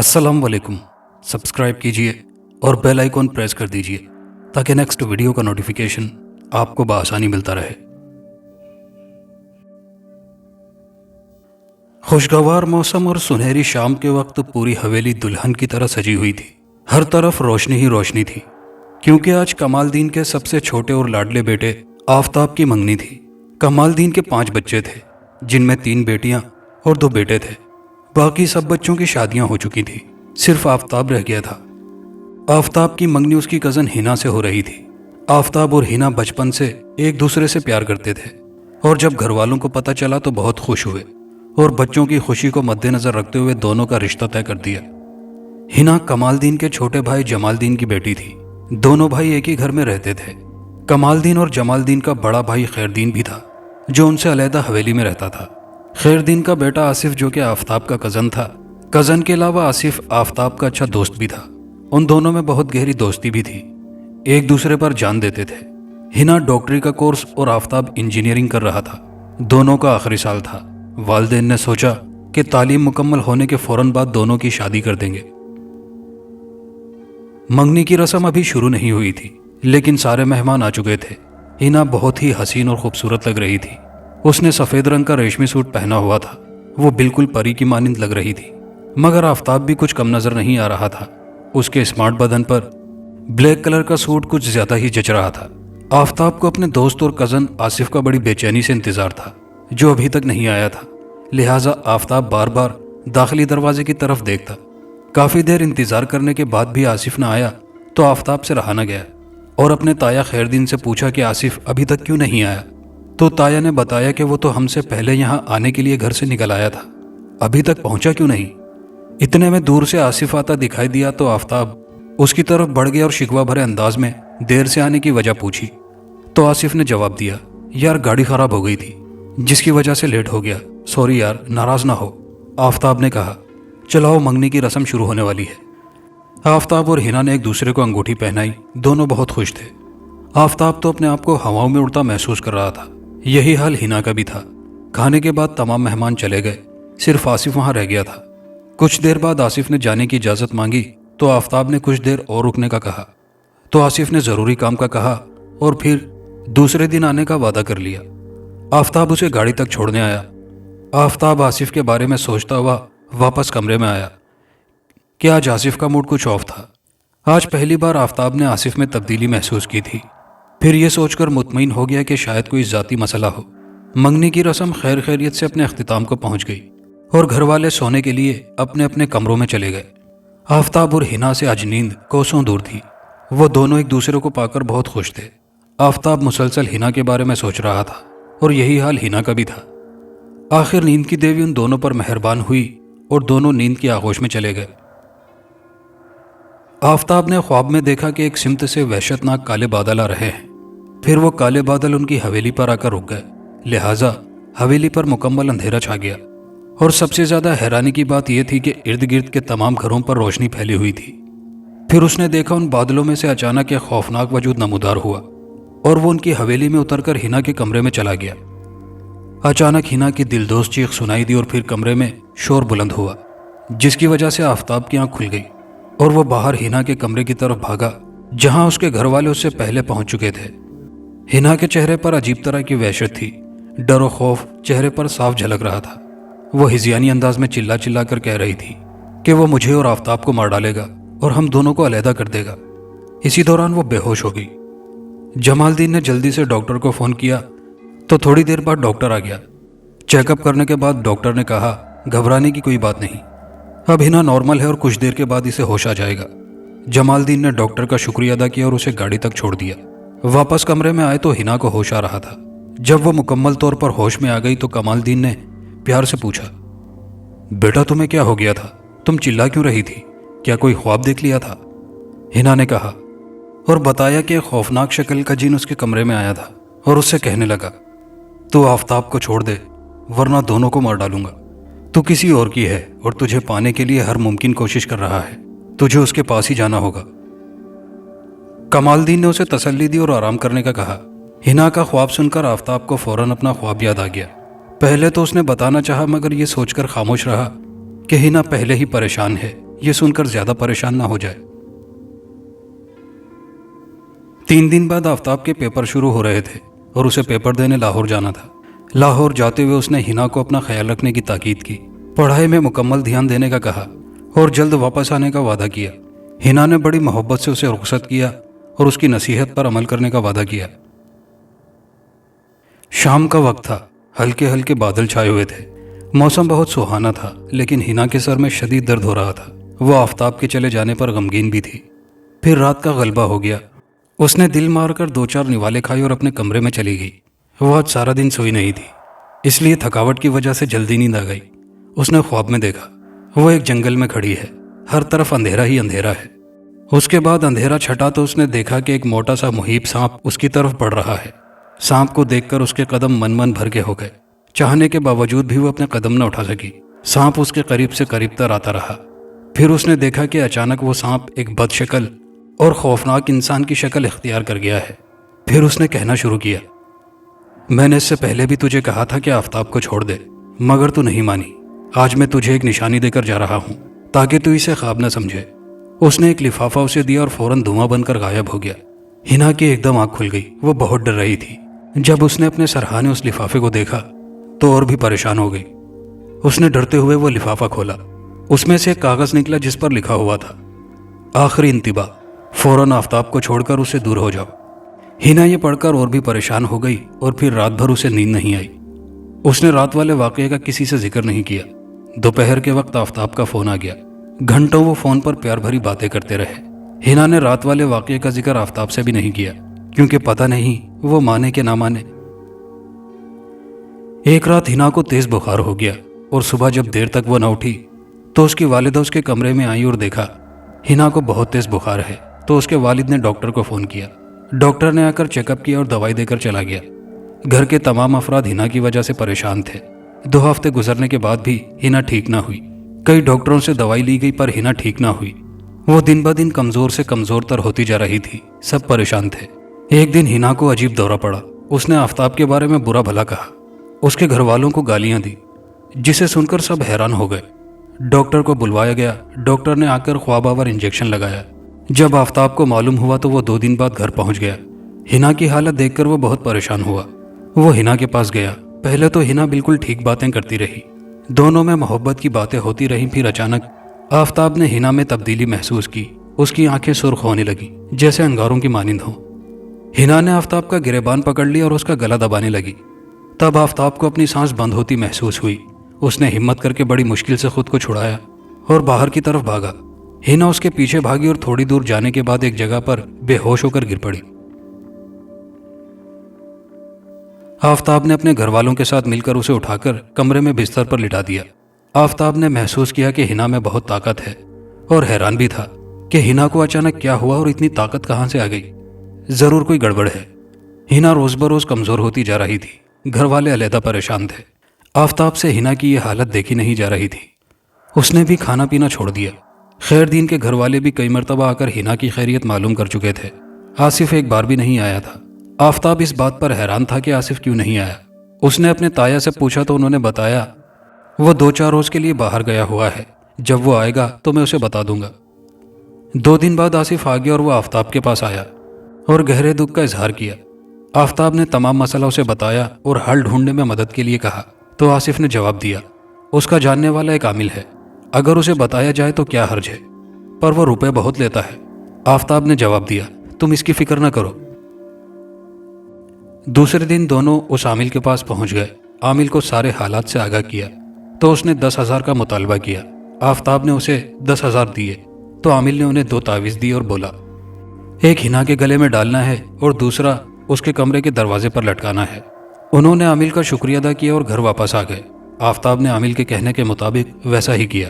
अस्सलाम वालेकुम। सब्सक्राइब कीजिए और बेल आइकॉन प्रेस कर दीजिए ताकि नेक्स्ट वीडियो का नोटिफिकेशन आपको बआसानी मिलता रहे। खुशगवार मौसम और सुनहरी शाम के वक्त पूरी हवेली दुल्हन की तरह सजी हुई थी। हर तरफ रोशनी ही रोशनी थी, क्योंकि आज कमालदीन के सबसे छोटे और लाडले बेटे आफताब की मंगनी थी। कमालदीन के 5 बच्चे थे, जिनमें 3 बेटियां और 2 बेटे थे। बाकी सब बच्चों की शादियां हो चुकी थी, सिर्फ आफताब रह गया था। आफताब की मंगनी उसकी कज़न हिना से हो रही थी। आफताब और हिना बचपन से एक दूसरे से प्यार करते थे, और जब घर वालों को पता चला तो बहुत खुश हुए और बच्चों की खुशी को मद्देनजर रखते हुए दोनों का रिश्ता तय कर दिया। हिना कमालदीन के छोटे भाई जमालदीन की बेटी थी। दोनों भाई एक ही घर में रहते थे। कमालदीन और जमालदीन का बड़ा भाई खैरदीन भी था, जो उनसे अलहदा हवेली में रहता था। खैरदीन का बेटा आसिफ, जो कि आफताब का कज़न था। कज़न के अलावा आसिफ आफताब का अच्छा दोस्त भी था। उन दोनों में बहुत गहरी दोस्ती भी थी, एक दूसरे पर जान देते थे। हिना डॉक्टरी का कोर्स और आफताब इंजीनियरिंग कर रहा था। दोनों का आखिरी साल था। वालिदैन ने सोचा कि तालीम मुकम्मल होने के फौरन बाद दोनों की शादी कर देंगे। मंगनी की रस्म अभी शुरू नहीं हुई थी, लेकिन सारे मेहमान आ चुके थे। हिना बहुत ही हसीन और खूबसूरत लग रही थी। उसने सफ़ेद रंग का रेशमी सूट पहना हुआ था। वो बिल्कुल परी की मानिंद लग रही थी, मगर आफताब भी कुछ कम नज़र नहीं आ रहा था। उसके स्मार्ट बदन पर ब्लैक कलर का सूट कुछ ज़्यादा ही जच रहा था। आफताब को अपने दोस्त और कज़न आसिफ का बड़ी बेचैनी से इंतज़ार था, जो अभी तक नहीं आया था। लिहाजा आफताब बार बार दाखिली दरवाजे की तरफ देखता। काफ़ी देर इंतज़ार करने के बाद भी आसिफ न आया तो आफताब से रहा न गया, और अपने ताया खैरदीन से पूछा कि आसिफ अभी तक क्यों नहीं आया। तो ताया ने बताया कि वो तो हमसे पहले यहाँ आने के लिए घर से निकल आया था, अभी तक पहुंचा क्यों नहीं। इतने में दूर से आसिफ आता दिखाई दिया तो आफताब उसकी तरफ बढ़ गया और शिकवा भरे अंदाज में देर से आने की वजह पूछी। तो आसिफ ने जवाब दिया, यार गाड़ी खराब हो गई थी, जिसकी वजह से लेट हो गया, सॉरी यार, नाराज ना हो। आफताब ने कहा, चलाओ मंगनी की रस्म शुरू होने वाली है। आफताब और हिना ने एक दूसरे को अंगूठी पहनाई। दोनों बहुत खुश थे। आफताब तो अपने आप को हवाओं में उड़ता महसूस कर रहा था। यही हाल हिना का भी था। खाने के बाद तमाम मेहमान चले गए, सिर्फ आसिफ वहां रह गया था। कुछ देर बाद आसिफ ने जाने की इजाज़त मांगी तो आफताब ने कुछ देर और रुकने का कहा। तो आसिफ ने ज़रूरी काम का कहा और फिर दूसरे दिन आने का वादा कर लिया। आफताब उसे गाड़ी तक छोड़ने आया। आफताब आसिफ के बारे में सोचता हुआ वापस कमरे में आया कि आज आसिफ का मूड कुछ ऑफ था। आज पहली बार आफताब ने आसिफ में तब्दीली महसूस की थी। फिर यह सोचकर मुतमईन हो गया कि शायद कोई ज़ाती मसला हो। मंगनी की रस्म खैर खैरियत से अपने अख्तिताम को पहुंच गई और घर वाले सोने के लिए अपने अपने कमरों में चले गए। आफताब और हिना से आज नींद कोसों दूर थी। वो दोनों एक दूसरे को पाकर बहुत खुश थे। आफताब मुसलसल हिना के बारे में सोच रहा था, और यही हाल हिना का भी था। आखिर नींद की देवी उन दोनों पर मेहरबान हुई और दोनों नींद की आगोश में चले गए। आफताब ने ख्वाब में देखा कि एक सिमत से वहशतनाक काले बादल आ रहे हैं। फिर वो काले बादल उनकी हवेली पर आकर रुक गए। लिहाजा हवेली पर मुकम्मल अंधेरा छा गया, और सबसे ज़्यादा हैरानी की बात यह थी कि इर्द गिर्द के तमाम घरों पर रोशनी फैली हुई थी। फिर उसने देखा उन बादलों में से अचानक एक खौफनाक वजूद नमूदार हुआ, और वो उनकी हवेली में उतरकर हिना के कमरे में चला गया। अचानक हिना की दिलदोज़ चीख सुनाई दी और फिर कमरे में शोर बुलंद हुआ, जिसकी वजह से आफताब की आंख खुल गई और वो बाहर हिना के कमरे की तरफ भागा, जहां उसके घर वाले उससे पहले पहुंच चुके थे। हिना के चेहरे पर अजीब तरह की वहशत थी। डर और खौफ चेहरे पर साफ झलक रहा था। वो हिज़यानी अंदाज में चिल्ला चिल्ला कर कह रही थी कि वो मुझे और आफताब को मार डालेगा और हम दोनों को अलहदा कर देगा। इसी दौरान वो बेहोश हो गई। जमालदीन ने जल्दी से डॉक्टर को फ़ोन किया तो थोड़ी देर बाद डॉक्टर आ गया। चेकअप करने के बाद डॉक्टर ने कहा, घबराने की कोई बात नहीं, अब हिना नॉर्मल है और कुछ देर के बाद इसे होश आ जाएगा। जमालदीन ने डॉक्टर का शुक्रिया अदा किया और उसे गाड़ी तक छोड़ दिया। वापस कमरे में आए तो हिना को होश आ रहा था। जब वो मुकम्मल तौर पर होश में आ गई तो कमालदीन ने प्यार से पूछा, बेटा तुम्हें क्या हो गया था, तुम चिल्ला क्यों रही थी, क्या कोई ख्वाब देख लिया था। हिना ने कहा और बताया कि खौफनाक शक्ल का जिन उसके कमरे में आया था और उससे कहने लगा, तू आफताब को छोड़ दे वरना दोनों को मार डालूंगा। तू किसी और की है और तुझे पाने के लिए हर मुमकिन कोशिश कर रहा है, तुझे उसके पास ही जाना होगा। कमालदीन ने उसे तसल्ली दी और आराम करने का कहा। हिना का ख्वाब सुनकर आफताब को फौरन अपना ख्वाब याद आ गया। पहले तो उसने बताना चाहा, मगर ये सोचकर खामोश रहा कि हिना पहले ही परेशान है, یہ سن کر زیادہ پریشان نہ ہو جائے۔ 3 دن بعد آفتاب کے پیپر شروع ہو رہے تھے اور اسے پیپر دینے لاہور جانا تھا۔ لاہور جاتے ہوئے اس نے ہنا کو اپنا خیال رکھنے کی تاکید کی، پڑھائی میں مکمل دھیان دینے کا کہا اور جلد واپس آنے کا وعدہ کیا۔ ہنا نے بڑی محبت سے اسے رخصت کیا اور اس کی نصیحت پر عمل کرنے کا وعدہ کیا۔ شام کا وقت تھا، ہلکے ہلکے بادل چھائے ہوئے تھے، موسم بہت سہانا تھا، لیکن ہنا کے سر میں شدید درد ہو رہا تھا۔ وہ آفتاب کے چلے جانے پر غمگین بھی تھی۔ پھر رات کا غلبہ ہو گیا، اس نے دل مار کر 2-4 نوالے کھائے اور اپنے کمرے میں چلی گئی۔ وہ آج سارا دن سوئی نہیں تھی، اس لیے تھکاوٹ کی وجہ سے جلدی نیند آ گئی۔ اس نے خواب میں دیکھا وہ ایک جنگل میں کھڑی ہے، ہر طرف اندھیرا ہی اندھیرا ہے۔ اس کے بعد اندھیرا چھٹا تو اس نے دیکھا کہ ایک موٹا سا مہیب سانپ اس کی طرف بڑھ رہا ہے۔ سانپ کو دیکھ کر اس کے قدم من بھر کے ہو گئے، چاہنے کے باوجود بھی وہ اپنے قدم نہ اٹھا سکی۔ سانپ اس کے قریب سے قریب تر آتا رہا۔ پھر اس نے دیکھا کہ اچانک وہ سانپ ایک بد شکل اور خوفناک انسان کی شکل اختیار کر گیا ہے۔ پھر اس نے کہنا شروع کیا، میں نے اس سے پہلے بھی تجھے کہا تھا کہ آفتاب کو چھوڑ دے، مگر تو نہیں مانی۔ آج میں تجھے ایک نشانی دے کر جا رہا ہوں تاکہ تو اسے خواب نہ سمجھے۔ اس نے ایک لفافہ اسے دیا اور فوراً دھواں بن کر غائب ہو گیا۔ ہنا کی ایک دم آنکھ کھل گئی، وہ بہت ڈر رہی تھی۔ جب اس نے اپنے سرہانے اس لفافے کو دیکھا تو اور بھی پریشان ہو گئی۔ اس نے ڈرتے ہوئے وہ لفافہ کھولا، اس میں سے ایک کاغذ نکلا جس پر لکھا ہوا تھا، آخری انتباہ، فوراً آفتاب کو چھوڑ کر اسے دور ہو جاؤ۔ ہنا یہ پڑھ کر اور بھی پریشان ہو گئی اور پھر رات بھر اسے نیند نہیں آئی۔ اس نے رات والے واقعے کا کسی سے ذکر نہیں کیا۔ دوپہر کے وقت آفتاب کا فون آ گیا، گھنٹوں وہ فون پر پیار بھری باتیں کرتے رہے۔ ہنا نے رات والے واقعے کا ذکر آفتاب سے بھی نہیں کیا، کیونکہ پتہ نہیں وہ مانے کہ نہ مانے۔ ایک رات ہنا کو تیز بخار ہو گیا اور صبح جب دیر تک وہ نہ اٹھی تو اس کی والدہ اس کے کمرے میں آئی اور دیکھا ہنا کو بہت تیز بخار ہے، تو اس کے والد نے ڈاکٹر کو فون کیا۔ ڈاکٹر نے آ کر چیک اپ کیا اور دوائی دے کر چلا گیا۔ گھر کے تمام افراد ہنا کی وجہ سے پریشان تھے۔ 2 ہفتے گزرنے کے بعد بھی ہنا ٹھیک نہ ہوئی۔ کئی ڈاکٹروں سے دوائی لی گئی پر ہنا ٹھیک نہ ہوئی۔ وہ دن بہ دن کمزور سے کمزور تر ہوتی جا رہی تھی۔ سب پریشان تھے۔ ایک دن ہنا کو عجیب دورہ پڑا۔ اس نے آفتاب کے بارے میں برا بھلا کہا، اس کے گھر والوں کو گالیاں دی، جسے سن کر سب حیران ہو گئے۔ ڈاکٹر کو بلوایا گیا۔ ڈاکٹر نے آ کر خواب آور انجیکشن لگایا۔ جب آفتاب کو معلوم ہوا تو وہ 2 دن بعد گھر پہنچ گیا۔ ہنا کی حالت دیکھ کر وہ بہت پریشان ہوا۔ وہ ہنا کے پاس گیا۔ پہلے تو ہنا بالکل ٹھیک باتیں کرتی رہی، دونوں میں محبت کی باتیں ہوتی رہیں۔ پھر اچانک آفتاب نے ہنا میں تبدیلی محسوس کی۔ اس کی آنکھیں سرخ ہونے لگیں جیسے انگاروں کی مانند ہوں۔ ہنا نے آفتاب کا گریبان پکڑ لیا اور اس کا گلا دبانے لگی۔ تب آفتاب کو اپنی سانس بند ہوتی محسوس ہوئی۔ اس نے ہمت کر کے بڑی مشکل سے خود کو چھڑایا اور باہر کی طرف بھاگا۔ ہنا اس کے پیچھے بھاگی اور تھوڑی دور جانے کے بعد ایک جگہ پر بے ہوش ہو کر گر پڑی۔ آفتاب نے اپنے گھر والوں کے ساتھ مل کر اسے اٹھا کر کمرے میں بستر پر لٹا دیا۔ آفتاب نے محسوس کیا کہ ہنا میں بہت طاقت ہے اور حیران بھی تھا کہ ہنا کو اچانک کیا ہوا اور اتنی طاقت کہاں سے آ گئی۔ ضرور کوئی گڑبڑ ہے۔ ہنا روز بروز کمزور ہوتی جا رہی تھی۔ گھر والے علیحدہ پریشان تھے۔ آفتاب سے ہنا کی یہ حالت دیکھی نہیں جا رہی تھی۔ اس نے بھی کھانا پینا چھوڑ دیا۔ خیر دین کے گھر والے بھی کئی مرتبہ آ کر ہنا کی خیریت معلوم کر چکے تھے۔ آصف ایک بار بھی نہیں آیا تھا۔ آفتاب اس بات پر حیران تھا کہ آصف کیوں نہیں آیا۔ اس نے اپنے تایا سے پوچھا تو انہوں نے بتایا وہ 2-4 روز کے لیے باہر گیا ہوا ہے، جب وہ آئے گا تو میں اسے بتا دوں گا۔ 2 دن بعد آصف آ گیا اور وہ آفتاب کے پاس آیا اور گہرے دکھ کا اظہار کیا۔ آفتاب نے تمام مسئلہ اسے بتایا اور حل ڈھونڈنے میں مدد کے لیے کہا تو آصف نے جواب دیا، اس کا جاننے والا ایک عامل ہے، اگر اسے بتایا جائے تو کیا حرج ہے، پر وہ روپے بہت لیتا ہے۔ آفتاب نے جواب دیا، تم اس کی فکر نہ کرو۔ دوسرے دن دونوں اس عامل کے پاس پہنچ گئے۔ عامل کو سارے حالات سے آگاہ کیا تو اس نے 10,000 کا مطالبہ کیا۔ آفتاب نے اسے 10,000 دیے تو عامل نے انہیں 2 تعویذ دیے اور بولا، ایک ہنا کے گلے میں ڈالنا ہے اور دوسرا اس کے کمرے کے دروازے پر لٹکانا ہے۔ انہوں نے عامل کا شکریہ ادا کیا اور گھر واپس آ گئے۔ آفتاب نے عامل کے کہنے کے مطابق ویسا ہی کیا۔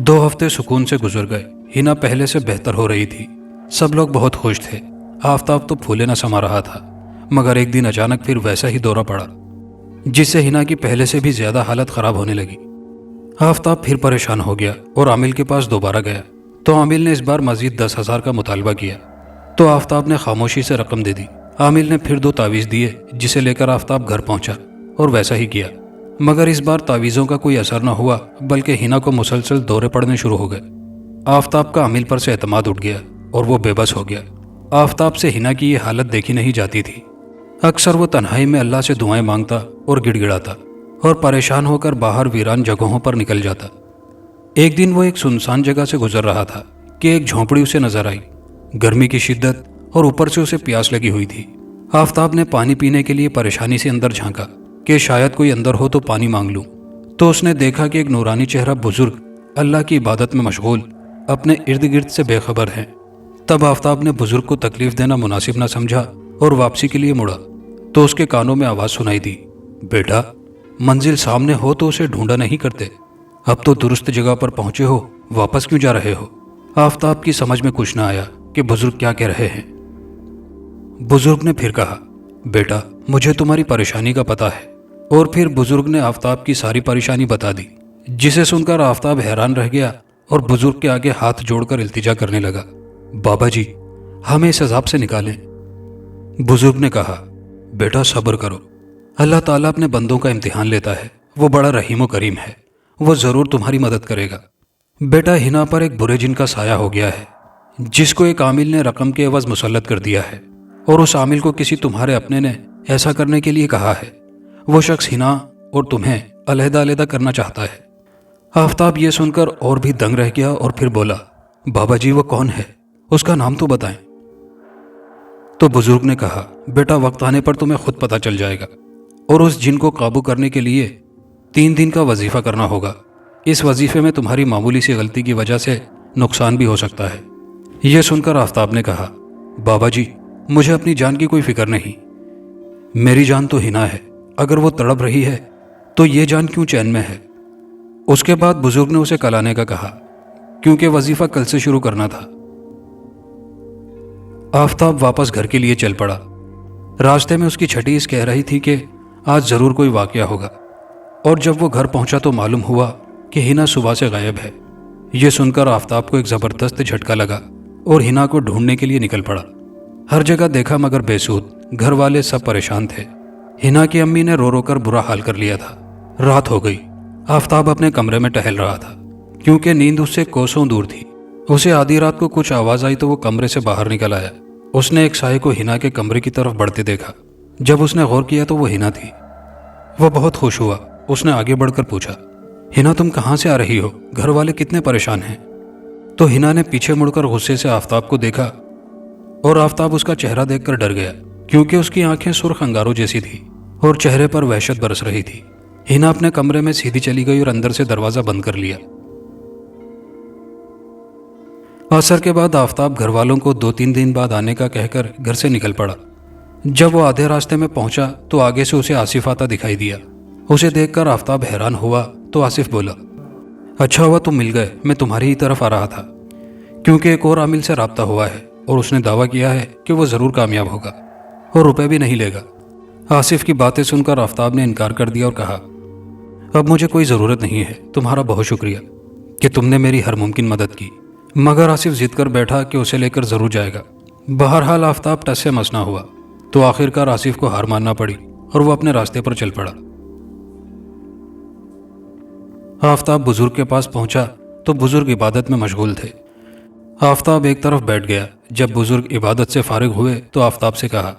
2 ہفتے سکون سے گزر گئے۔ ہنا پہلے سے بہتر ہو رہی تھی۔ سب لوگ بہت خوش تھے۔ آفتاب تو پھولے نہ سما رہا تھا، مگر ایک دن اچانک پھر ویسا ہی دورہ پڑا، جس سے ہنا کی پہلے سے بھی زیادہ حالت خراب ہونے لگی۔ آفتاب پھر پریشان ہو گیا اور عامل کے پاس دوبارہ گیا تو عامل نے اس بار مزید 10,000 کا مطالبہ کیا تو آفتاب نے خاموشی سے رقم دے دی۔ عامل نے پھر 2 تعویذ دیے، جسے لے کر آفتاب گھر پہنچا اور ویسا ہی کیا۔ मगर इस बार तावीज़ों का कोई असर न हुआ, बल्कि हिना को मुसलसल दौरे पड़ने शुरू हो गए। आफताब का अमील पर से एतमाद उठ गया और वो बेबस हो गया। आफताब से हिना की ये हालत देखी नहीं जाती थी। अक्सर वो तन्हाई में अल्लाह से दुआएं मांगता और गिड़गिड़ाता और परेशान होकर बाहर वीरान जगहों पर निकल जाता। एक दिन वो एक सुनसान जगह से गुजर रहा था कि एक झोंपड़ी उसे नजर आई। गर्मी की शिद्दत और ऊपर से उसे प्यास लगी हुई थी। आफताब ने पानी पीने के लिए परेशानी से अंदर झांका कि शायद कोई अंदर हो तो पानी मांग लूं। तो उसने देखा कि एक नूरानी चेहरा बुजुर्ग अल्लाह की इबादत में मशगूल अपने इर्द गिर्द से बेखबर है। तब आफताब ने बुजुर्ग को तकलीफ देना मुनासिब ना समझा और वापसी के लिए मुड़ा तो उसके कानों में आवाज़ सुनाई दी, बेटा, मंजिल सामने हो तो उसे ढूंढा नहीं करते। अब तो दुरुस्त जगह पर पहुंचे हो, वापस क्यों जा रहे हो? आफताब की समझ में कुछ ना आया कि बुजुर्ग क्या कह रहे हैं। बुजुर्ग ने फिर कहा, बेटा, मुझे तुम्हारी परेशानी का पता है। और फिर बुजुर्ग ने आफताब की सारी परेशानी बता दी, जिसे सुनकर आफताब हैरान रह गया और बुजुर्ग के आगे हाथ जोड़कर इल्तिजा करने लगा, बाबा जी, हमें इस अजाब से निकालें। बुजुर्ग ने कहा, बेटा, सब्र करो। अल्लाह ताला अपने बंदों का इम्तिहान लेता है। वो बड़ा रहीम व करीम है, वो ज़रूर तुम्हारी मदद करेगा। बेटा, हिना पर एक बुरे जिन का साया हो गया है, जिसको एक आमिल ने रकम के एवज मुसल्लत कर दिया है और उस आमिल को किसी तुम्हारे अपने ने ऐसा करने के लिए कहा है। वो शख्स हिना और तुम्हें अलहदा-अलहदा करना चाहता है। आफताब ये सुनकर और भी दंग रह गया और फिर बोला, बाबा जी, वो कौन है? उसका नाम तो बताएं। तो बुजुर्ग ने कहा, बेटा, वक्त आने पर तुम्हें खुद पता चल जाएगा। और उस जिन को काबू करने के लिए 3 दिन का वजीफा करना होगा। इस वजीफे में तुम्हारी मामूली सी गलती की वजह से नुकसान भी हो सकता है। यह सुनकर आफताब ने कहा, बाबा जी, मुझे अपनी जान की कोई फिक्र नहीं। मेरी जान तो हिना है, अगर वो तड़प रही है तो ये जान क्यों चैन में है? उसके बाद बुजुर्ग ने उसे कल आने का कहा, क्योंकि वजीफा कल से शुरू करना था। आफताब वापस घर के लिए चल पड़ा। रास्ते में उसकी छठीस कह रही थी कि आज जरूर कोई वाकया होगा। और जब वो घर पहुंचा तो मालूम हुआ कि हिना सुबह से गायब है। यह सुनकर आफताब को एक जबरदस्त झटका लगा और हिना को ढूंढने के लिए निकल पड़ा। हर जगह देखा मगर बेसूद। घर वाले सब परेशान थे। हिना की अम्मी ने रो रो कर बुरा हाल कर लिया था। रात हो गई। आफताब अपने कमरे में टहल रहा था, क्योंकि नींद उससे कोसों दूर थी। उसे आधी रात को कुछ आवाज आई तो वो कमरे से बाहर निकल आया। उसने एक साये को हिना के कमरे की तरफ बढ़ते देखा। जब उसने गौर किया तो वो हिना थी। वह बहुत खुश हुआ। उसने आगे बढ़कर पूछा, हिना, तुम कहाँ से आ रही हो? घर वाले कितने परेशान हैं? तो हिना ने पीछे मुड़कर गुस्से से आफताब को देखा और आफताब उसका चेहरा देखकर डर गया, क्योंकि उसकी आंखें सुर्ख अंगारों जैसी थी और चेहरे पर वहशत बरस रही थी। हिना अपने कमरे में सीधी चली गई और अंदर से दरवाजा बंद कर लिया। असर के बाद आफताब घर वालों को 2-3 दिन बाद आने का कहकर घर से निकल पड़ा। जब वो आधे रास्ते में पहुंचा तो आगे से उसे आसिफ आता दिखाई दिया। उसे देखकर आफताब हैरान हुआ तो आसिफ बोला, अच्छा हुआ तुम मिल गए, मैं तुम्हारी ही तरफ आ रहा था, क्योंकि एक और आमिल से राब्ता हुआ है और उसने दावा किया है कि वो ज़रूर कामयाब होगा और रुपए भी नहीं लेगा। आसिफ की बातें सुनकर आफताब ने इनकार कर दिया और कहा, अब मुझे कोई ज़रूरत नहीं है, तुम्हारा बहुत शुक्रिया कि तुमने मेरी हर मुमकिन मदद की। मगर आसिफ जिद कर बैठा कि उसे लेकर ज़रूर जाएगा। बहरहाल आफताब टस से मस ना हुआ तो आखिरकार आसिफ को हार मानना पड़ी और वो अपने रास्ते पर चल पड़ा। आफताब बुजुर्ग के पास पहुंचा तो बुजुर्ग इबादत में मशगूल थे। आफताब एक तरफ बैठ गया। जब बुजुर्ग इबादत से फारिग हुए तो आफताब से कहा,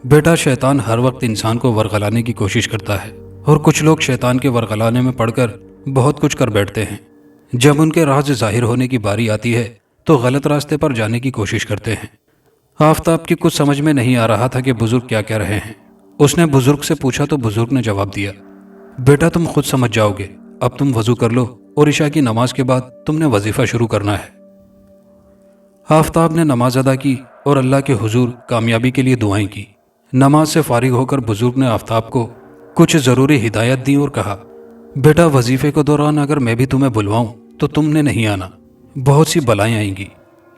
बेटा, शैतान हर वक्त इंसान को वरगलाने की कोशिश करता है और कुछ लोग शैतान के वरगलाने में पड़कर बहुत कुछ कर बैठते हैं। जब उनके राज जाहिर होने की बारी आती है तो गलत रास्ते पर जाने की कोशिश करते हैं। आफताब की कुछ समझ में नहीं आ रहा था कि बुजुर्ग क्या कह रहे हैं। उसने बुजुर्ग से पूछा तो बुजुर्ग ने जवाब दिया, बेटा, तुम खुद समझ जाओगे। अब तुम वजू कर लो और इशा की नमाज के बाद तुमने वजीफा शुरू करना है। आफताब ने नमाज अदा की और अल्लाह के हुजूर कामयाबी के लिए दुआएं की। नमाज से फारिग होकर बुजुर्ग ने आफताब को कुछ ज़रूरी हिदायत दी और कहा, बेटा, वजीफे के दौरान अगर मैं भी तुम्हें बुलवाऊं तो तुमने नहीं आना। बहुत सी बलाएं आएंगी,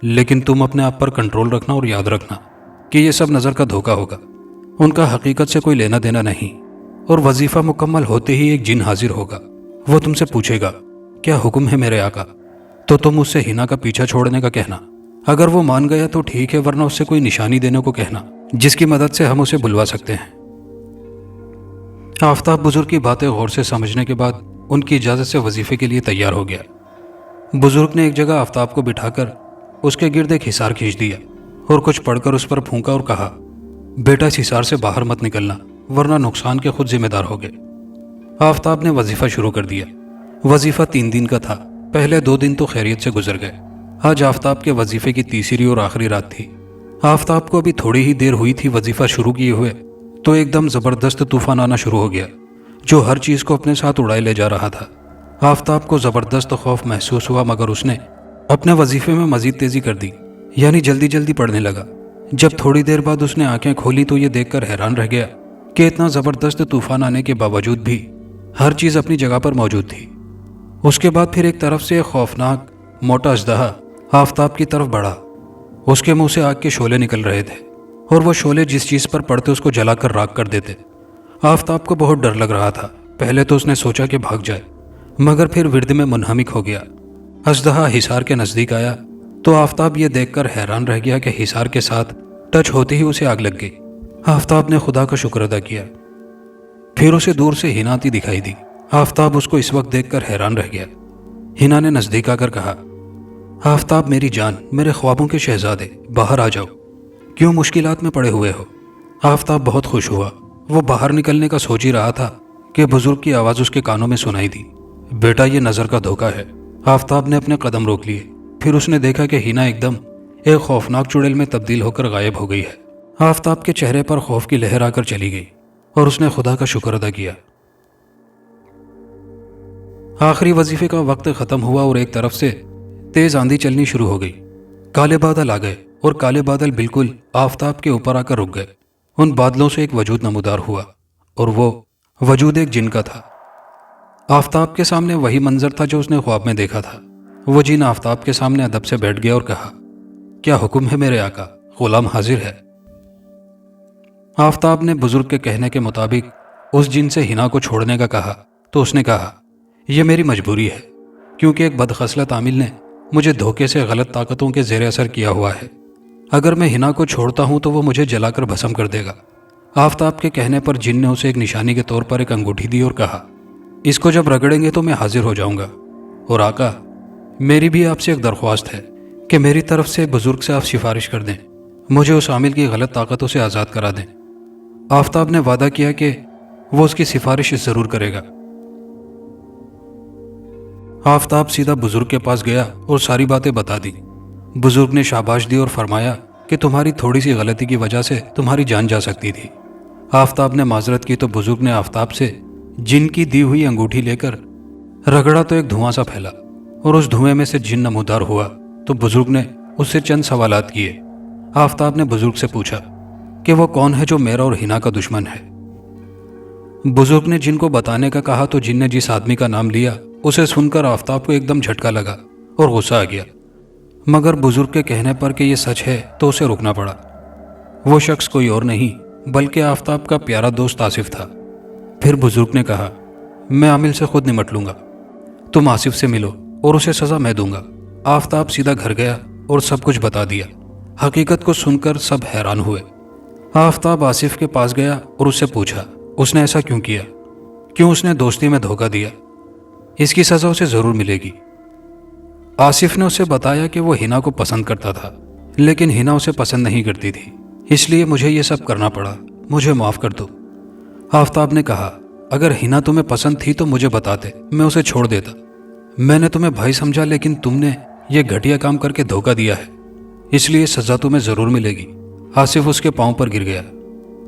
लेकिन तुम अपने आप पर कंट्रोल रखना और याद रखना कि ये सब नज़र का धोखा होगा। उनका हकीकत से कोई लेना देना नहीं। और वजीफ़ा मुकम्मल होते ही एक जिन हाजिर होगा। वो तुमसे पूछेगा, क्या हुक्म है मेरे आका? तो तुम उससे हिना का पीछा छोड़ने का कहना। अगर वो मान गया तो ठीक है, वरना उससे कोई निशानी देने को कहना जिसकी मदद से हम उसे बुलवा सकते हैं। आफताब बुजुर्ग की बातें गौर से समझने के बाद उनकी इजाज़त से वजीफे के लिए तैयार हो गया। बुजुर्ग ने एक जगह आफताब को बिठाकर उसके गिर्द एक हिसार खींच दिया और कुछ पढ़कर उस पर फूंका और कहा, बेटा इस हिसार से बाहर मत निकलना वरना नुकसान के खुद जिम्मेदार होगे। आफताब ने वजीफा शुरू कर दिया। वजीफा 3 दिन का था। पहले 2 दिन तो खैरियत से गुजर गए। आज आफताब के वजीफे की तीसरी और आखिरी रात थी। आफताब को अभी थोड़ी ही देर हुई थी वजीफा शुरू किए हुए, तो एकदम जबरदस्त तूफान आना शुरू हो गया जो हर चीज को अपने साथ उड़ाए ले जा रहा था। आफताब को जबरदस्त खौफ महसूस हुआ, मगर उसने अपने वजीफे में मजीद तेजी कर दी, यानी जल्दी जल्दी पढ़ने लगा। जब थोड़ी देर बाद उसने आंखें खोली तो ये देखकर हैरान रह गया कि इतना जबरदस्त तूफान आने के बावजूद भी हर चीज अपनी जगह पर मौजूद थी। उसके बाद फिर एक तरफ से एक खौफनाक मोटा अजदहा आफताब की तरफ बढ़ा। उसके मुंह से आग के शोले निकल रहे थे और वो शोले जिस चीज पर पड़ते उसको जलाकर राख कर देते। आफताब को बहुत डर लग रहा था। पहले तो उसने सोचा कि भाग जाए, मगर फिर विर्द में मुनहमिक हो गया। अजदहा हिसार के नजदीक आया तो आफताब ये देखकर हैरान रह गया कि हिसार के साथ टच होते ही उसे आग लग गई। आफताब ने खुदा का शुक्र अदा किया। फिर उसे दूर से हिना आती दिखाई दी। आफताब उसको इस वक्त देखकर हैरान रह गया। हिना ने नजदीक आकर कहा, आफताब मेरी जान, मेरे ख्वाबों के शहजादे, बाहर आ जाओ, क्यों मुश्किलात में पड़े हुए हो। आफताब बहुत खुश हुआ। वो बाहर निकलने का सोच ही रहा था कि बुजुर्ग की आवाज उसके कानों में सुनाई दी, बेटा ये नजर का धोखा है। आफताब ने अपने कदम रोक लिए। फिर उसने देखा कि हिना एकदम एक खौफनाक चुड़ैल में तब्दील होकर गायब हो गई है। आफताब के चेहरे पर खौफ की लहर आकर चली गई और उसने खुदा का शुक्र अदा किया। आखिरी वजीफे का वक्त खत्म हुआ और एक तरफ से तेज आंधी चलनी शुरू हो गई। काले बादल आ गए और काले बादल बिल्कुल आफताब के ऊपर आकर रुक गए। उन बादलों से एक वजूद नमूदार हुआ और वो वजूद एक जिन का था। आफताब के सामने वही मंजर था जो उसने ख्वाब में देखा था। वो जिन आफताब के सामने अदब से बैठ गया और कहा, क्या हुक्म है मेरे आका, गुलाम हाजिर है। आफताब ने बुजुर्ग के कहने के मुताबिक उस जिन से हिना को छोड़ने का कहा तो उसने कहा, यह मेरी मजबूरी है, क्योंकि एक बदखसलत आमिल ने मुझे धोखे से गलत ताकतों के जेर असर किया हुआ है। अगर मैं हिना को छोड़ता हूं तो वो मुझे जलाकर भस्म कर देगा। आफताब के कहने पर जिन ने उसे एक निशानी के तौर पर एक अंगूठी दी और कहा, इसको जब रगड़ेंगे तो मैं हाजिर हो जाऊंगा। और आका, मेरी भी आपसे एक दरख्वास्त है कि मेरी तरफ से बुजुर्ग से आप सिफारिश कर दें, मुझे उस आमिल की गलत ताकतों से आज़ाद करा दें। आफताब ने वादा किया कि वो उसकी सिफारिश ज़रूर करेगा। आफताब सीधा बुजुर्ग के पास गया और सारी बातें बता दी। बुजुर्ग ने शाबाश दी और फरमाया कि तुम्हारी थोड़ी सी गलती की वजह से तुम्हारी जान जा सकती थी। आफताब ने माजरत की तो बुजुर्ग ने आफताब से जिन की दी हुई अंगूठी लेकर रगड़ा तो एक धुआं सा फैला और उस धुएं में से जिन नमूदार हुआ। तो बुजुर्ग ने उससे चंद सवालात किए। आफताब ने बुजुर्ग से पूछा कि वो कौन है जो मेरा और हिना का दुश्मन है। बुजुर्ग ने जिन को बताने का कहा तो जिन ने जिस आदमी का नाम लिया उसे सुनकर आफताब को एकदम झटका लगा और गुस्सा आ गया, मगर बुजुर्ग के कहने पर कि यह सच है तो उसे रुकना पड़ा। वो शख्स कोई और नहीं बल्कि आफताब का प्यारा दोस्त आसिफ था। फिर बुजुर्ग ने कहा, मैं आमिल से खुद निमट लूंगा, तुम आसिफ से मिलो और उसे सजा मैं दूंगा। आफताब सीधा घर गया और सब कुछ बता दिया। हकीकत को सुनकर सब हैरान हुए। आफताब आसिफ के पास गया और उससे पूछा, उसने ऐसा क्यों किया, क्यों उसने दोस्ती में धोखा दिया, इसकी सजा उसे जरूर मिलेगी। आसिफ ने उसे बताया कि वो हिना को पसंद करता था, लेकिन हिना उसे पसंद नहीं करती थी, इसलिए मुझे ये सब करना पड़ा, मुझे माफ कर दो। आफताब ने कहा, अगर हिना तुम्हें पसंद थी तो मुझे बताते, मैं उसे छोड़ देता। मैंने तुम्हें भाई समझा, लेकिन तुमने ये घटिया काम करके धोखा दिया है, इसलिए सजा तुम्हें जरूर मिलेगी। आसिफ उसके पांव पर गिर गया।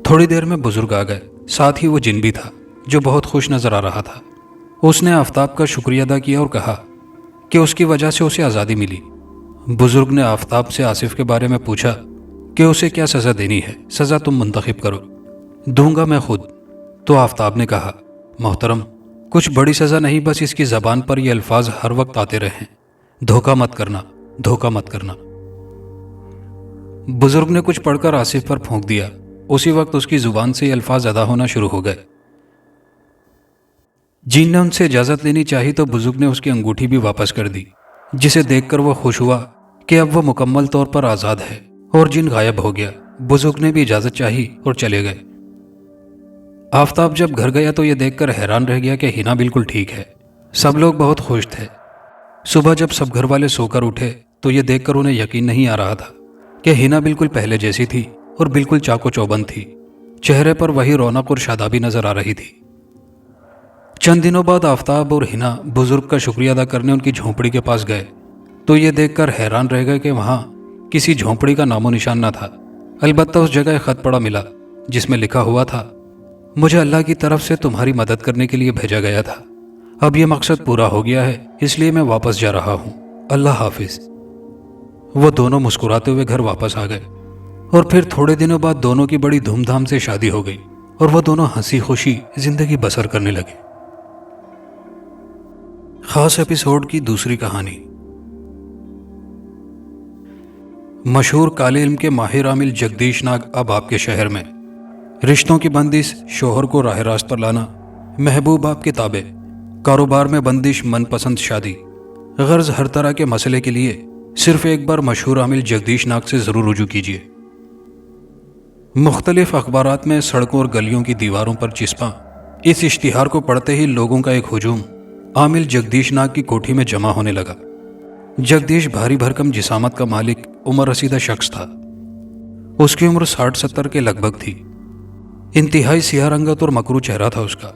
थोड़ी देर में बुजुर्ग आ गए, साथ ही वो जिन भी था जो बहुत खुश नजर आ रहा था। उसने आफताब का शुक्रिया अदा किया और कहा कि उसकी वजह से उसे आज़ादी मिली। बुजुर्ग ने आफताब से आसिफ के बारे में पूछा कि उसे क्या सज़ा देनी है। सज़ा तुम मुंतखब करो, दूंगा मैं खुद। तो आफताब ने कहा, मोहतरम, कुछ बड़ी सज़ा नहीं, बस इसकी ज़बान पर ये अल्फाज हर वक्त आते रहें, धोखा मत करना, धोखा मत करना। बुजुर्ग ने कुछ पढ़कर आसिफ पर फूंक दिया। उसी वक्त उसकी जुबान से ये अल्फाज अदा होना शुरू हो गए। जिन ने उनसे इजाज़त लेनी चाही तो बुजुर्ग ने उसकी अंगूठी भी वापस कर दी, जिसे देखकर वह खुश हुआ कि अब वह मुकम्मल तौर पर आज़ाद है। और जिन गायब हो गया। बुजुर्ग ने भी इजाज़त चाही और चले गए। آفتاب جب گھر گیا تو یہ دیکھ کر حیران رہ گیا کہ ہینا بالکل ٹھیک ہے۔ سب لوگ بہت خوش تھے۔ صبح جب سب گھر والے سو کر اٹھے تو یہ دیکھ کر انہیں یقین نہیں آ رہا تھا کہ ہینا بالکل پہلے جیسی تھی اور بالکل چاق و چوبند تھی۔ چہرے پر وہی رونق اور شادابی نظر آ رہی تھی۔ چند دنوں بعد آفتاب اور ہینا بزرگ کا شکریہ ادا کرنے ان کی جھونپڑی کے پاس گئے تو یہ دیکھ کر حیران رہ گئے کہ وہاں کسی جھونپڑی کا نام و نشان نہ تھا۔ البتہ اس جگہ ایک خط پڑا ملا جس میں لکھا ہوا تھا، مجھے اللہ کی طرف سے تمہاری مدد کرنے کے لیے بھیجا گیا تھا۔ اب یہ مقصد پورا ہو گیا ہے، اس لیے میں واپس جا رہا ہوں۔ اللہ حافظ۔ وہ دونوں مسکراتے ہوئے گھر واپس آ گئے اور پھر تھوڑے دنوں بعد دونوں کی بڑی دھوم دھام سے شادی ہو گئی اور وہ دونوں ہنسی خوشی زندگی بسر کرنے لگے۔ خاص ایپیسوڈ کی دوسری کہانی۔ مشہور کالے علم کے ماہر عامل جگدیش ناگ اب آپ کے شہر میں۔ رشتوں کی بندش، شوہر کو راہ راست پر لانا، محبوب آپ کے تابع، کاروبار میں بندش، من پسند شادی، غرض ہر طرح کے مسئلے کے لیے صرف ایک بار مشہور عامل جگدیش ناگ سے ضرور رجوع کیجیے۔ مختلف اخبارات میں سڑکوں اور گلیوں کی دیواروں پر چسپاں اس اشتہار کو پڑھتے ہی لوگوں کا ایک ہجوم عامل جگدیش ناگ کی کوٹھی میں جمع ہونے لگا۔ جگدیش بھاری بھرکم جسامت کا مالک، عمر رسیدہ شخص تھا۔ اس کی عمر 60-70 کے لگ بھگ تھی۔ انتہائی سیاہ رنگت اور مکرو چہرہ تھا اس کا۔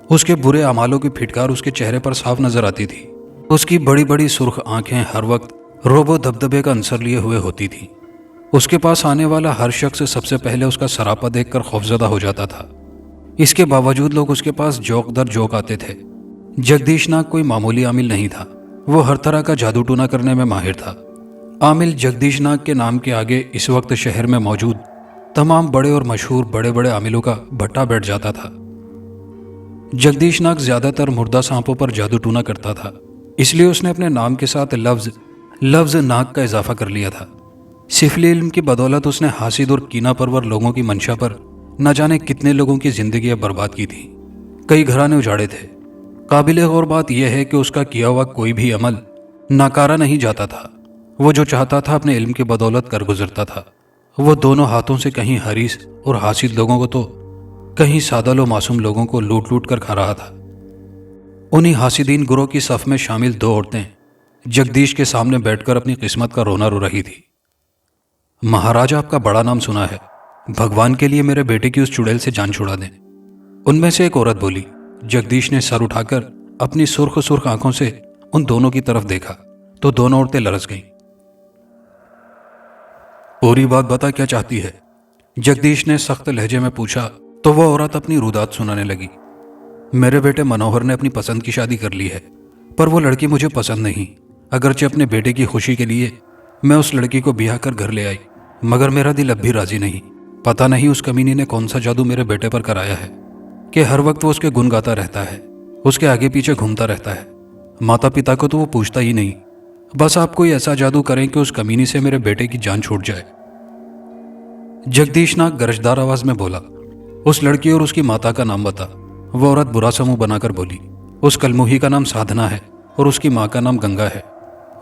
اس کے برے اعمالوں کی پھٹکار اس کے چہرے پر صاف نظر آتی تھی۔ اس کی بڑی بڑی سرخ آنکھیں ہر وقت رعب و دبدبے کا عنصر لیے ہوئے ہوتی تھیں۔ اس کے پاس آنے والا ہر شخص سب سے پہلے اس کا سراپا دیکھ کر خوفزدہ ہو جاتا تھا۔ اس کے باوجود لوگ اس کے پاس جوک در جوک آتے تھے۔ جگدیش ناگ کوئی معمولی عامل نہیں تھا، وہ ہر طرح کا جادو ٹونا کرنے میں ماہر تھا۔ عامل جگدیش ناگ کے نام کے آگے اس وقت شہر میں موجود تمام بڑے اور مشہور بڑے بڑے عاملوں کا بھٹا بیٹھ جاتا تھا۔ جگدیش ناگ زیادہ تر مردہ سانپوں پر جادو ٹونا کرتا تھا، اس لیے اس نے اپنے نام کے ساتھ لفظ ناگ کا اضافہ کر لیا تھا۔ سفلی علم کی بدولت اس نے حاسد اور کینہ پرور لوگوں کی منشا پر نہ جانے کتنے لوگوں کی زندگیاں برباد کی تھیں، کئی گھرانے اجاڑے تھے۔ قابل غور بات یہ ہے کہ اس کا کیا ہوا کوئی بھی عمل ناکارہ نہیں جاتا تھا۔ وہ جو چاہتا تھا اپنے علم کی بدولت کر گزرتا تھا۔ وہ دونوں ہاتھوں سے کہیں حریص اور حاسد لوگوں کو تو کہیں سادہ و معصوم لوگوں کو لوٹ لوٹ کر کھا رہا تھا۔ انہی حاسدین گروہ کی صف میں شامل 2 عورتیں جگدیش کے سامنے بیٹھ کر اپنی قسمت کا رونا رو رہی تھی۔ مہاراج، آپ کا بڑا نام سنا ہے، بھگوان کے لیے میرے بیٹے کی اس چڑیل سے جان چھڑا دیں۔ ان میں سے ایک عورت بولی۔ جگدیش نے سر اٹھا کر اپنی سرخ سرخ آنکھوں سے ان دونوں کی طرف دیکھا تو دونوں عورتیں لرز گئیں۔ پوری بات بتا، کیا چاہتی ہے؟ جگدیش نے سخت لہجے میں پوچھا تو وہ عورت اپنی رودات سنانے لگی۔ میرے بیٹے منوہر نے اپنی پسند کی شادی کر لی ہے، پر وہ لڑکی مجھے پسند نہیں۔ اگرچہ اپنے بیٹے کی خوشی کے لیے میں اس لڑکی کو بیاہ کر گھر لے آئی، مگر میرا دل اب بھی راضی نہیں۔ پتہ نہیں اس کمینی نے کون سا جادو میرے بیٹے پر کرایا ہے کہ ہر وقت وہ اس کے گن گاتا رہتا ہے، اس کے آگے پیچھے گھومتا رہتا ہے۔ ماتا پتا کو تو وہ پوچھتا ہی نہیں۔ بس آپ کوئی ایسا جادو کریں کہ اس کمینی سے میرے بیٹے کی جان چھوٹ جائے۔ جگدیش ناگ گرجدار آواز میں بولا، اس لڑکی اور اس کی ماتا کا نام بتا۔ وہ عورت برا سا منہ بنا کر بولی، اس کلموہی کا نام سادھنا ہے اور اس کی ماں کا نام گنگا ہے۔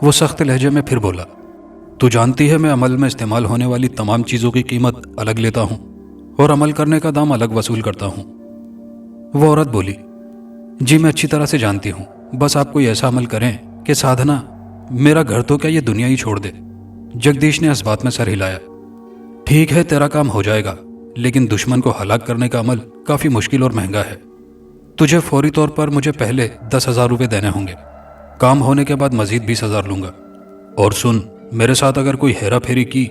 وہ سخت لہجے میں پھر بولا، تو جانتی ہے میں عمل میں استعمال ہونے والی تمام چیزوں کی قیمت الگ لیتا ہوں اور عمل کرنے کا دام الگ وصول کرتا ہوں۔ وہ عورت بولی، جی میں اچھی طرح سے جانتی ہوں، بس آپ کوئی ایسا عمل کریں کہ سادھنا میرا گھر تو کیا یہ دنیا ہی چھوڑ دے۔ جگدیش نے اس بات میں سر ہلایا۔ ٹھیک ہے، تیرا کام ہو جائے گا، لیکن دشمن کو ہلاک کرنے کا عمل کافی مشکل اور مہنگا ہے۔ تجھے فوری طور پر مجھے پہلے 10,000 روپے دینے ہوں گے، کام ہونے کے بعد مزید 20,000 لوں گا۔ اور سن، میرے ساتھ اگر کوئی ہیرا پھیری کی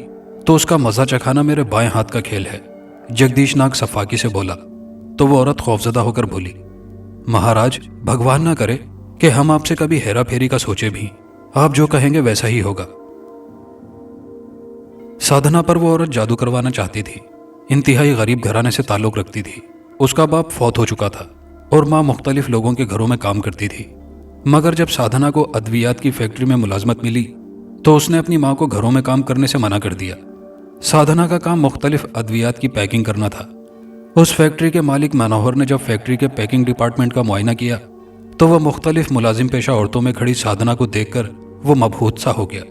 تو اس کا مزہ چکھانا میرے بائیں ہاتھ کا کھیل ہے۔ جگدیش ناگ صفاقی سے بولا تو وہ عورت خوفزدہ ہو کر بولی، مہاراج بھگوان نہ کرے کہ ہم آپ سے کبھی ہیرا پھیری کا سوچے بھی، آپ جو کہیں گے ویسا ہی ہوگا۔ سادھنا پر وہ عورت جادو کروانا چاہتی تھی۔ انتہائی غریب گھرانے سے تعلق رکھتی تھی۔ اس کا باپ فوت ہو چکا تھا اور ماں مختلف لوگوں کے گھروں میں کام کرتی تھی، مگر جب سادھنا کو ادویات کی فیکٹری میں ملازمت ملی تو اس نے اپنی ماں کو گھروں میں کام کرنے سے منع کر دیا۔ سادھنا کا کام مختلف ادویات کی پیکنگ کرنا تھا۔ اس فیکٹری کے مالک منوہر نے جب فیکٹری کے پیکنگ ڈپارٹمنٹ کا معائنہ کیا تو وہ مختلف ملازم پیشہ عورتوں میں کھڑی سادھنا کو دیکھ کر وہ مبہوت سا ہو گیا۔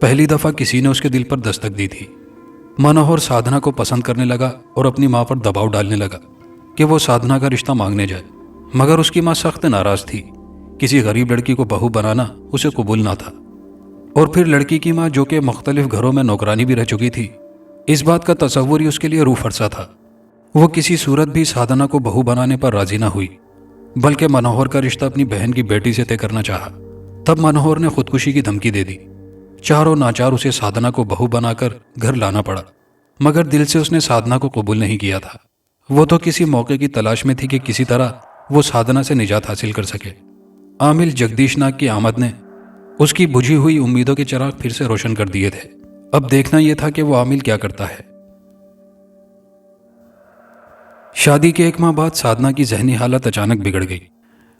پہلی دفعہ کسی نے اس کے دل پر دستک دی تھی۔ منوہر سادھنا کو پسند کرنے لگا اور اپنی ماں پر دباؤ ڈالنے لگا کہ وہ سادھنا کا رشتہ مانگنے جائے، مگر اس کی ماں سخت ناراض تھی۔ کسی غریب لڑکی کو بہو بنانا اسے قبول نہ تھا، اور پھر لڑکی کی ماں جو کہ مختلف گھروں میں نوکرانی بھی رہ چکی تھی، اس بات کا تصور ہی اس کے لیے روح فرسا تھا۔ وہ کسی صورت بھی سادھنا کو بہو بنانے پر راضی نہ ہوئی، بلکہ منوہر کا رشتہ اپنی بہن کی بیٹی سے طے کرنا چاہا۔ تب منوہر نے خودکشی کی دھمکی دے دی۔ چاروں ناچار اسے سادھنا کو بہو بنا کر گھر لانا پڑا، مگر دل سے اس نے سادھنا کو قبول نہیں کیا تھا۔ وہ تو کسی موقع کی تلاش میں تھی کہ کسی طرح وہ سادھنا سے نجات حاصل کر سکے۔ عامل جگدیش ناگ کی آمد نے اس کی بجھی ہوئی امیدوں کے چراغ پھر سے روشن کر دیے تھے۔ اب دیکھنا یہ تھا کہ وہ عامل کیا کرتا ہے۔ شادی کے 1 ماہ بعد سادھنا کی ذہنی حالت اچانک بگڑ گئی۔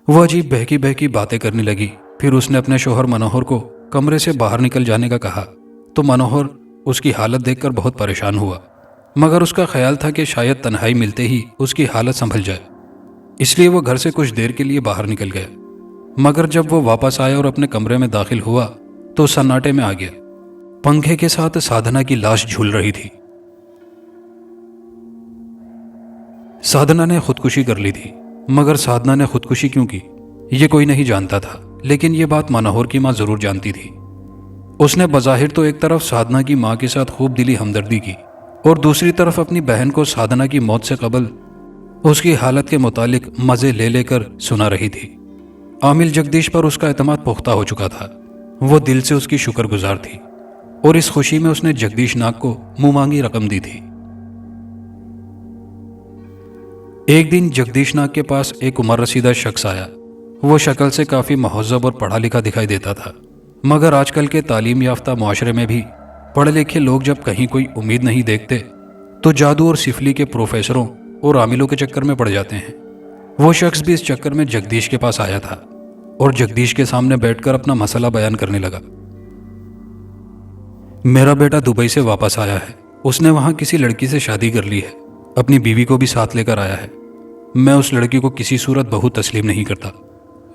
وہ عجیب بہکی بہکی باتیں کرنے لگی۔ پھر اس نے اپنے شوہر منوہر کو کمرے سے باہر نکل جانے کا کہا تو منوہر اس کی حالت دیکھ کر بہت پریشان ہوا، مگر اس کا خیال تھا کہ شاید تنہائی ملتے ہی اس کی حالت سنبھل جائے، اس لیے وہ گھر سے کچھ دیر کے لیے باہر نکل گیا۔ مگر جب وہ واپس آیا اور اپنے کمرے میں داخل ہوا تو سناٹے میں آ گیا۔ پنکھے کے ساتھ سادھنا کی لاش جھول رہی تھی۔ سادھنا نے خودکشی کر لی تھی، مگر سادھنا نے خودکشی کیوں کی یہ کوئی نہیں جانتا تھا، لیکن یہ بات منوہر کی ماں ضرور جانتی تھی۔ اس نے بظاہر تو ایک طرف سادھنا کی ماں کے ساتھ خوب دلی ہمدردی کی، اور دوسری طرف اپنی بہن کو سادھنا کی موت سے قبل اس کی حالت کے متعلق مزے لے لے کر سنا رہی تھی۔ عامل جگدیش پر اس کا اعتماد پختہ ہو چکا تھا۔ وہ دل سے اس کی شکر گزار تھی، اور اس خوشی میں اس نے جگدیش ناگ کو منہ مانگی رقم دی تھی۔ ایک دن جگدیش ناگ کے پاس ایک عمر رسیدہ شخص آیا۔ وہ شکل سے کافی مہذب اور پڑھا لکھا دکھائی دیتا تھا، مگر آج کل کے تعلیم یافتہ معاشرے میں بھی پڑھے لکھے لوگ جب کہیں کوئی امید نہیں دیکھتے تو جادو اور سفلی کے پروفیسروں اور عاملوں کے چکر میں پڑ جاتے ہیں۔ وہ شخص بھی اس چکر میں جگدیش کے پاس آیا تھا اور جگدیش کے سامنے بیٹھ کر اپنا مسئلہ بیان کرنے لگا۔ میرا بیٹا دبئی سے واپس آیا ہے، اس نے وہاں کسی لڑکی سے شادی کر لی ہے، اپنی بیوی کو بھی ساتھ لے کر آیا ہے۔ میں اس لڑکی کو کسی صورت بہو تسلیم نہیں کرتا،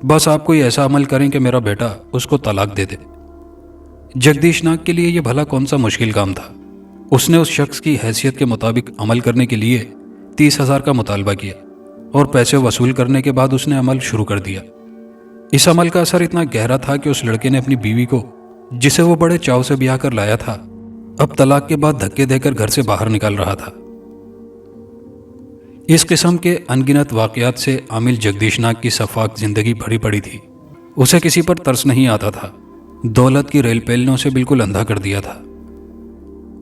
بس آپ کوئی ایسا عمل کریں کہ میرا بیٹا اس کو طلاق دے دے۔ جگدیش ناگ کے لیے یہ بھلا کون سا مشکل کام تھا۔ اس نے اس شخص کی حیثیت کے مطابق عمل کرنے کے لیے 30,000 کا مطالبہ کیا، اور پیسے وصول کرنے کے بعد اس نے عمل شروع کر دیا۔ اس عمل کا اثر اتنا گہرا تھا کہ اس لڑکے نے اپنی بیوی کو، جسے وہ بڑے چاو سے بیاہ کر لایا تھا، اب طلاق کے بعد دھکے دے کر گھر سے باہر نکال رہا تھا۔ اس قسم کے انگنت واقعات سے عامل جگدیش ناگ کی سفاک زندگی بھری پڑی تھی۔ اسے کسی پر ترس نہیں آتا تھا، دولت کی ریل پیل نے اسے بالکل اندھا کر دیا تھا۔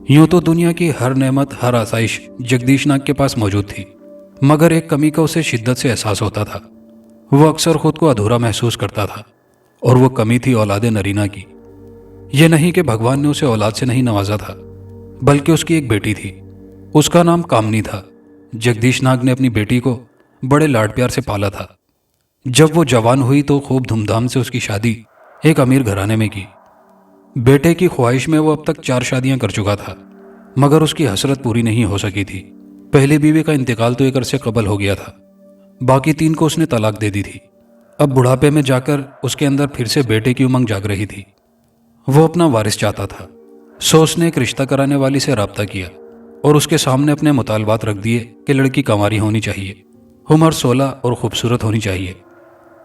یوں تو دنیا کی ہر نعمت، ہر آسائش جگدیش ناگ کے پاس موجود تھی، مگر ایک کمی کا اسے شدت سے احساس ہوتا تھا۔ وہ اکثر خود کو ادھورا محسوس کرتا تھا، اور وہ کمی تھی اولاد نرینہ کی۔ یہ نہیں کہ بھگوان نے اسے اولاد سے نہیں نوازا تھا، بلکہ اس کی ایک بیٹی تھی، اس کا نام کامنی تھا۔ جگدیش ناگ نے اپنی بیٹی کو بڑے لاڈ پیار سے پالا تھا۔ جب وہ جوان ہوئی تو خوب دھوم دھام سے اس کی شادی ایک امیر گھرانے میں کی۔ بیٹے کی خواہش میں وہ اب تک 4 شادیاں کر چکا تھا، مگر اس کی حسرت پوری نہیں ہو سکی تھی۔ پہلی بیوی کا انتقال تو ایک عرصے قبل ہو گیا تھا، باقی 3 کو اس نے طلاق دے دی تھی۔ اب بڑھاپے میں جا کر اس کے اندر پھر سے بیٹے کی امنگ جاگ رہی تھی۔ وہ اپنا وارث چاہتا تھا، سو اس نے ایک رشتہ کرانے والی سے رابطہ کیا اور اس کے سامنے اپنے مطالبات رکھ دیے کہ لڑکی کنواری ہونی چاہیے، عمر 16 اور خوبصورت ہونی چاہیے۔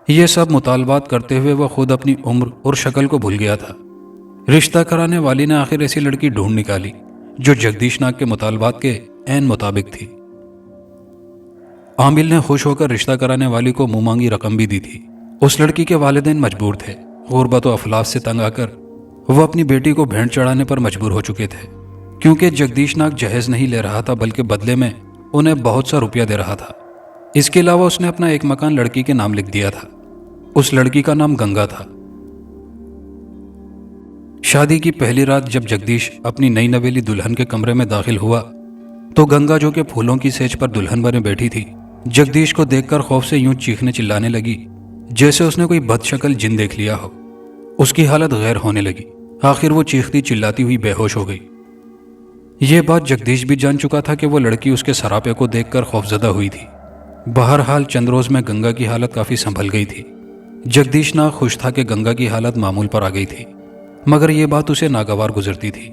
یہ سب مطالبات کرتے ہوئے وہ خود اپنی عمر اور شکل کو بھول گیا تھا۔ رشتہ کرانے والی نے آخر ایسی لڑکی ڈھونڈ نکالی جو جگدیش ناگ کے مطالبات کے عین مطابق تھی۔ عامل نے خوش ہو کر رشتہ کرانے والی کو منہ مانگی رقم بھی دی تھی۔ اس لڑکی کے والدین مجبور تھے، غربت و افلاس سے تنگ آ کر وہ اپنی بیٹی کو بھینٹ چڑھانے پر مجبور ہو چکے تھے، کیونکہ جگدیش ناگ جہیز نہیں لے رہا تھا بلکہ بدلے میں انہیں بہت سا روپیہ دے رہا تھا۔ اس کے علاوہ اس نے اپنا ایک مکان لڑکی کے نام لکھ دیا تھا۔ اس لڑکی کا نام گنگا تھا۔ شادی کی پہلی رات جب جگدیش اپنی نئی نویلی دلہن کے کمرے میں داخل ہوا تو گنگا، جو کہ پھولوں کی سیج پر دلہن بنے بیٹھی تھی، جگدیش کو دیکھ کر خوف سے یوں چیخنے چلانے لگی جیسے اس نے کوئی بد شکل جن دیکھ لیا ہو۔ اس کی حالت غیر ہونے لگی، آخر وہ چیختی چلاتی ہوئی بے ہوش ہو گئی۔ یہ بات جگدیش بھی جان چکا تھا کہ وہ لڑکی اس کے سراپے کو دیکھ کر خوفزدہ ہوئی تھی۔ بہرحال چند روز میں گنگا کی حالت کافی سنبھل گئی تھی۔ جگدیش ناگ خوش تھا کہ گنگا کی حالت معمول پر آ گئی تھی، مگر یہ بات اسے ناگوار گزرتی تھی۔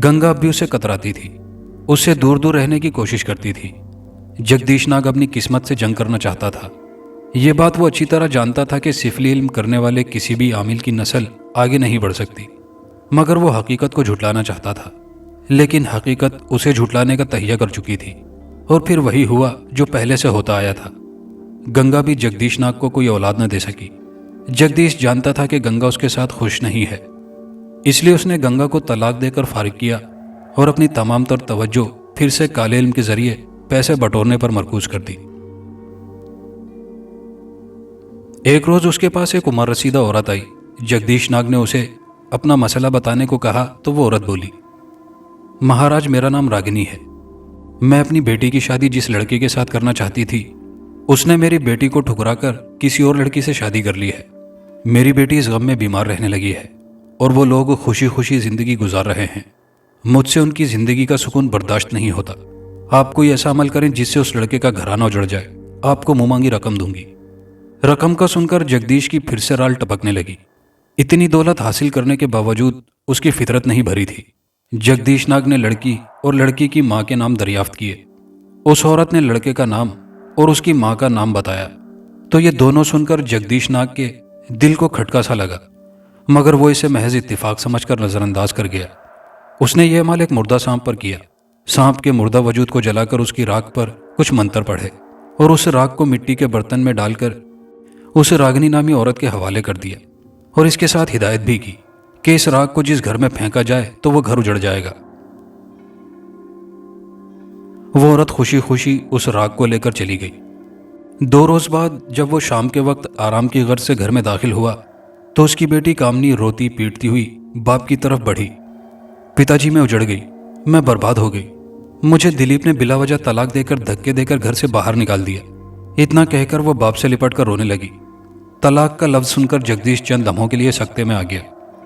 گنگا اب بھی اسے کتراتی تھی، اس سے دور دور رہنے کی کوشش کرتی تھی۔ जगदीश नाग अपनी किस्मत से जंग करना चाहता था। ये बात वो अच्छी तरह जानता था कि सिफली इल्म करने वाले किसी भी आमिल की नस्ल आगे नहीं बढ़ सकती, मगर वो हकीकत को झुटलाना चाहता था। लेकिन हकीकत उसे झुटलाने का तहिया कर चुकी थी, और फिर वही हुआ जो पहले से होता आया था। गंगा भी जगदीश नाग को कोई औलाद न दे सकी। जगदीश जानता था कि गंगा उसके साथ खुश नहीं है, इसलिए उसने गंगा को तलाक देकर फारिग किया और अपनी तमाम तर तवज्जो फिर से काले इल्म के जरिए पैसे बटोरने पर मरकूज कर दी। एक रोज उसके पास एक उम्र रसीदा औरत आई। जगदीश नाग ने उसे अपना मसला बताने को कहा तो वो औरत बोली, महाराज, मेरा नाम रागिनी है। मैं अपनी बेटी की शादी जिस लड़के के साथ करना चाहती थी, उसने मेरी बेटी को ठुकराकर किसी और लड़की से शादी कर ली है। मेरी बेटी इस गम में बीमार रहने लगी है और वो लोग खुशी खुशी जिंदगी गुजार रहे हैं। मुझसे उनकी जिंदगी का सुकून बर्दाश्त नहीं होता। आप कोई ऐसा अमल करें जिससे उस लड़के का घराना उजड़ जाए। आपको मुंह मांगी रकम दूंगी। रकम का सुनकर जगदीश की फिर से राल टपकने लगी। इतनी दौलत हासिल करने के बावजूद उसकी फितरत नहीं भरी थी। जगदीश नाग ने लड़की और लड़की की मां के नाम दरियाफ्त किए। उस औरत ने लड़के का नाम और उसकी मां का नाम बताया तो ये दोनों सुनकर जगदीश नाग के दिल को खटका सा लगा, मगर वो इसे महज इत्तिफाक समझकर नजरअंदाज कर गया। उसने यह अमल एक मुर्दा सांप पर किया। सांप के मुर्दा वजूद को जलाकर उसकी राख पर कुछ मंत्र पढ़े और उस राख को मिट्टी के बर्तन में डालकर उस रागिनी नामी औरत के हवाले कर दिया और इसके साथ हिदायत भी की कि इस राख को जिस घर में फेंका जाए तो वह घर उजड़ जाएगा। वो औरत खुशी खुशी उस राख को लेकर चली गई। 2 रोज बाद जब वो शाम के वक्त आराम की गर्ज से घर में दाखिल हुआ तो उसकी बेटी कामनी रोती पीटती हुई बाप की तरफ बढ़ी। पिताजी, मैं उजड़ गई, मैं बर्बाद हो गई। मुझे दिलीप ने बिला वजह तलाक देकर धक्के देकर घर से बाहर निकाल दिया। इतना कहकर वो बाप से लिपट कर रोने लगी। तलाक का लफ्ज सुनकर जगदीश चंद लम्हों के लिए सकते में आ गया।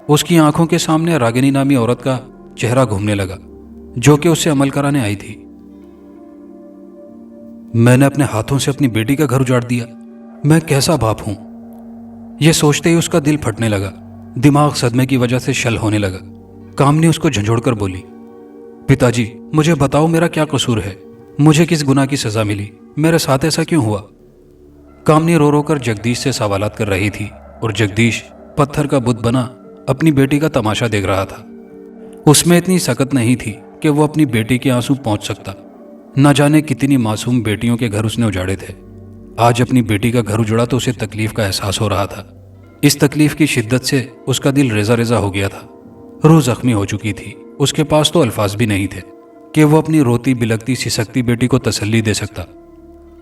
उसकी आंखों के सामने रागिनी नामी औरत का चेहरा घूमने लगा जो कि उससे अमल कराने आई थी। मैंने अपने हाथों से अपनी बेटी का घर उजाड़ दिया। मैं कैसा बाप हूं। यह सोचते ही उसका दिल फटने लगा। दिमाग सदमे की वजह से शल होने लगा। कामनी उसको झंझोड़कर बोली, पिताजी, मुझे बताओ मेरा क्या कसूर है। मुझे किस गुनाह की सजा मिली? मेरे साथ ऐसा क्यों हुआ? कामनी रो रो कर जगदीश से सवालात कर रही थी और जगदीश पत्थर का बुत बना अपनी बेटी का तमाशा देख रहा था। उसमें इतनी सकत नहीं थी कि वो अपनी बेटी के आंसू पहुंच सकता। न जाने कितनी मासूम बेटियों के घर उसने उजाड़े थे। आज अपनी बेटी का घर उजड़ा तो उसे तकलीफ का एहसास हो रहा था। इस तकलीफ की शिद्दत से उसका दिल रेजा रेजा हो गया था। रूह जख्मी हो चुकी थी। उसके पास तो अल्फाज भी नहीं थे कि वो अपनी रोती बिलकती सिसकती बेटी को तसल्ली दे सकता।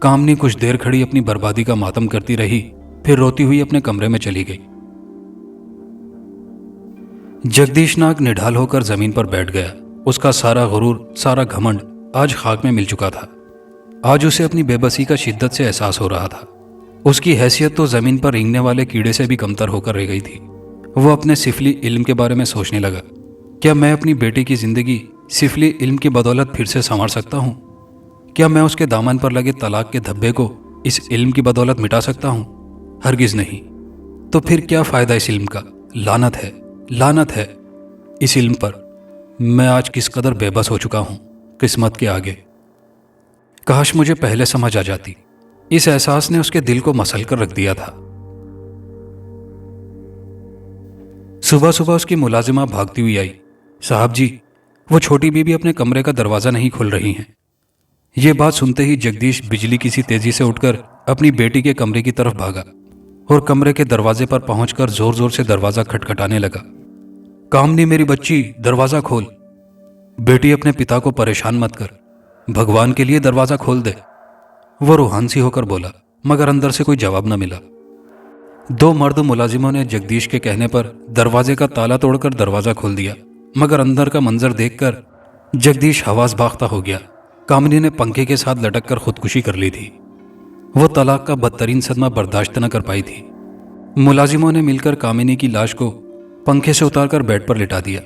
कामनी कुछ देर खड़ी अपनी बर्बादी का मातम करती रही, फिर रोती हुई अपने कमरे में चली गई। जगदीश नाग निढाल होकर जमीन पर बैठ गया। उसका सारा गुरूर, सारा घमंड आज खाक में मिल चुका था। आज उसे अपनी बेबसी का शिद्दत से एहसास हो रहा था। उसकी हैसियत तो जमीन पर रेंगने वाले कीड़े से भी कमतर होकर रह गई थी। वो अपने सिफली इल्म के बारे में सोचने लगा, क्या मैं अपनी बेटी की जिंदगी सिफली इल्म की बदौलत फिर से संवार सकता हूँ? क्या मैं उसके दामन पर लगे तलाक के धब्बे को इस इल्म की बदौलत मिटा सकता हूँ? हरगिज नहीं। तो फिर क्या फायदा इस इल्म का? लानत है, लानत है इस इल्म पर। मैं आज किस कदर बेबस हो चुका हूँ किस्मत के आगे। काश मुझे पहले समझ आ जाती। इस एहसास ने उसके दिल को मसल कर रख दिया था। सुबह सुबह उसकी मुलाजिमा भागती हुई आई, साहब जी, वो छोटी बीबी अपने कमरे का दरवाजा नहीं खोल रही हैं। ये बात सुनते ही जगदीश बिजली की सी तेजी से उठकर अपनी बेटी के कमरे की तरफ भागा और कमरे के दरवाजे पर पहुंचकर जोर जोर से दरवाजा खटखटाने लगा। कामनी, मेरी बच्ची, दरवाजा खोल। बेटी, अपने पिता को परेशान मत कर, भगवान के लिए दरवाजा खोल दे। वो रूहान सी होकर बोला, मगर अंदर से कोई जवाब न मिला। 2 मर्द मुलाजिमों ने जगदीश के कहने पर दरवाजे का ताला तोड़कर दरवाजा खोल दिया, मगर अंदर का मंजर देखकर जगदीश हवास भागता हो गया। कामनी ने पंखे के साथ लटक कर खुदकुशी कर ली थी। वो तलाक का बदतरीन सदमा बर्दाश्त न कर पाई थी। मुलाजिमों ने मिलकर कामिनी की लाश को पंखे से उतारकर बेड पर लिटा दिया।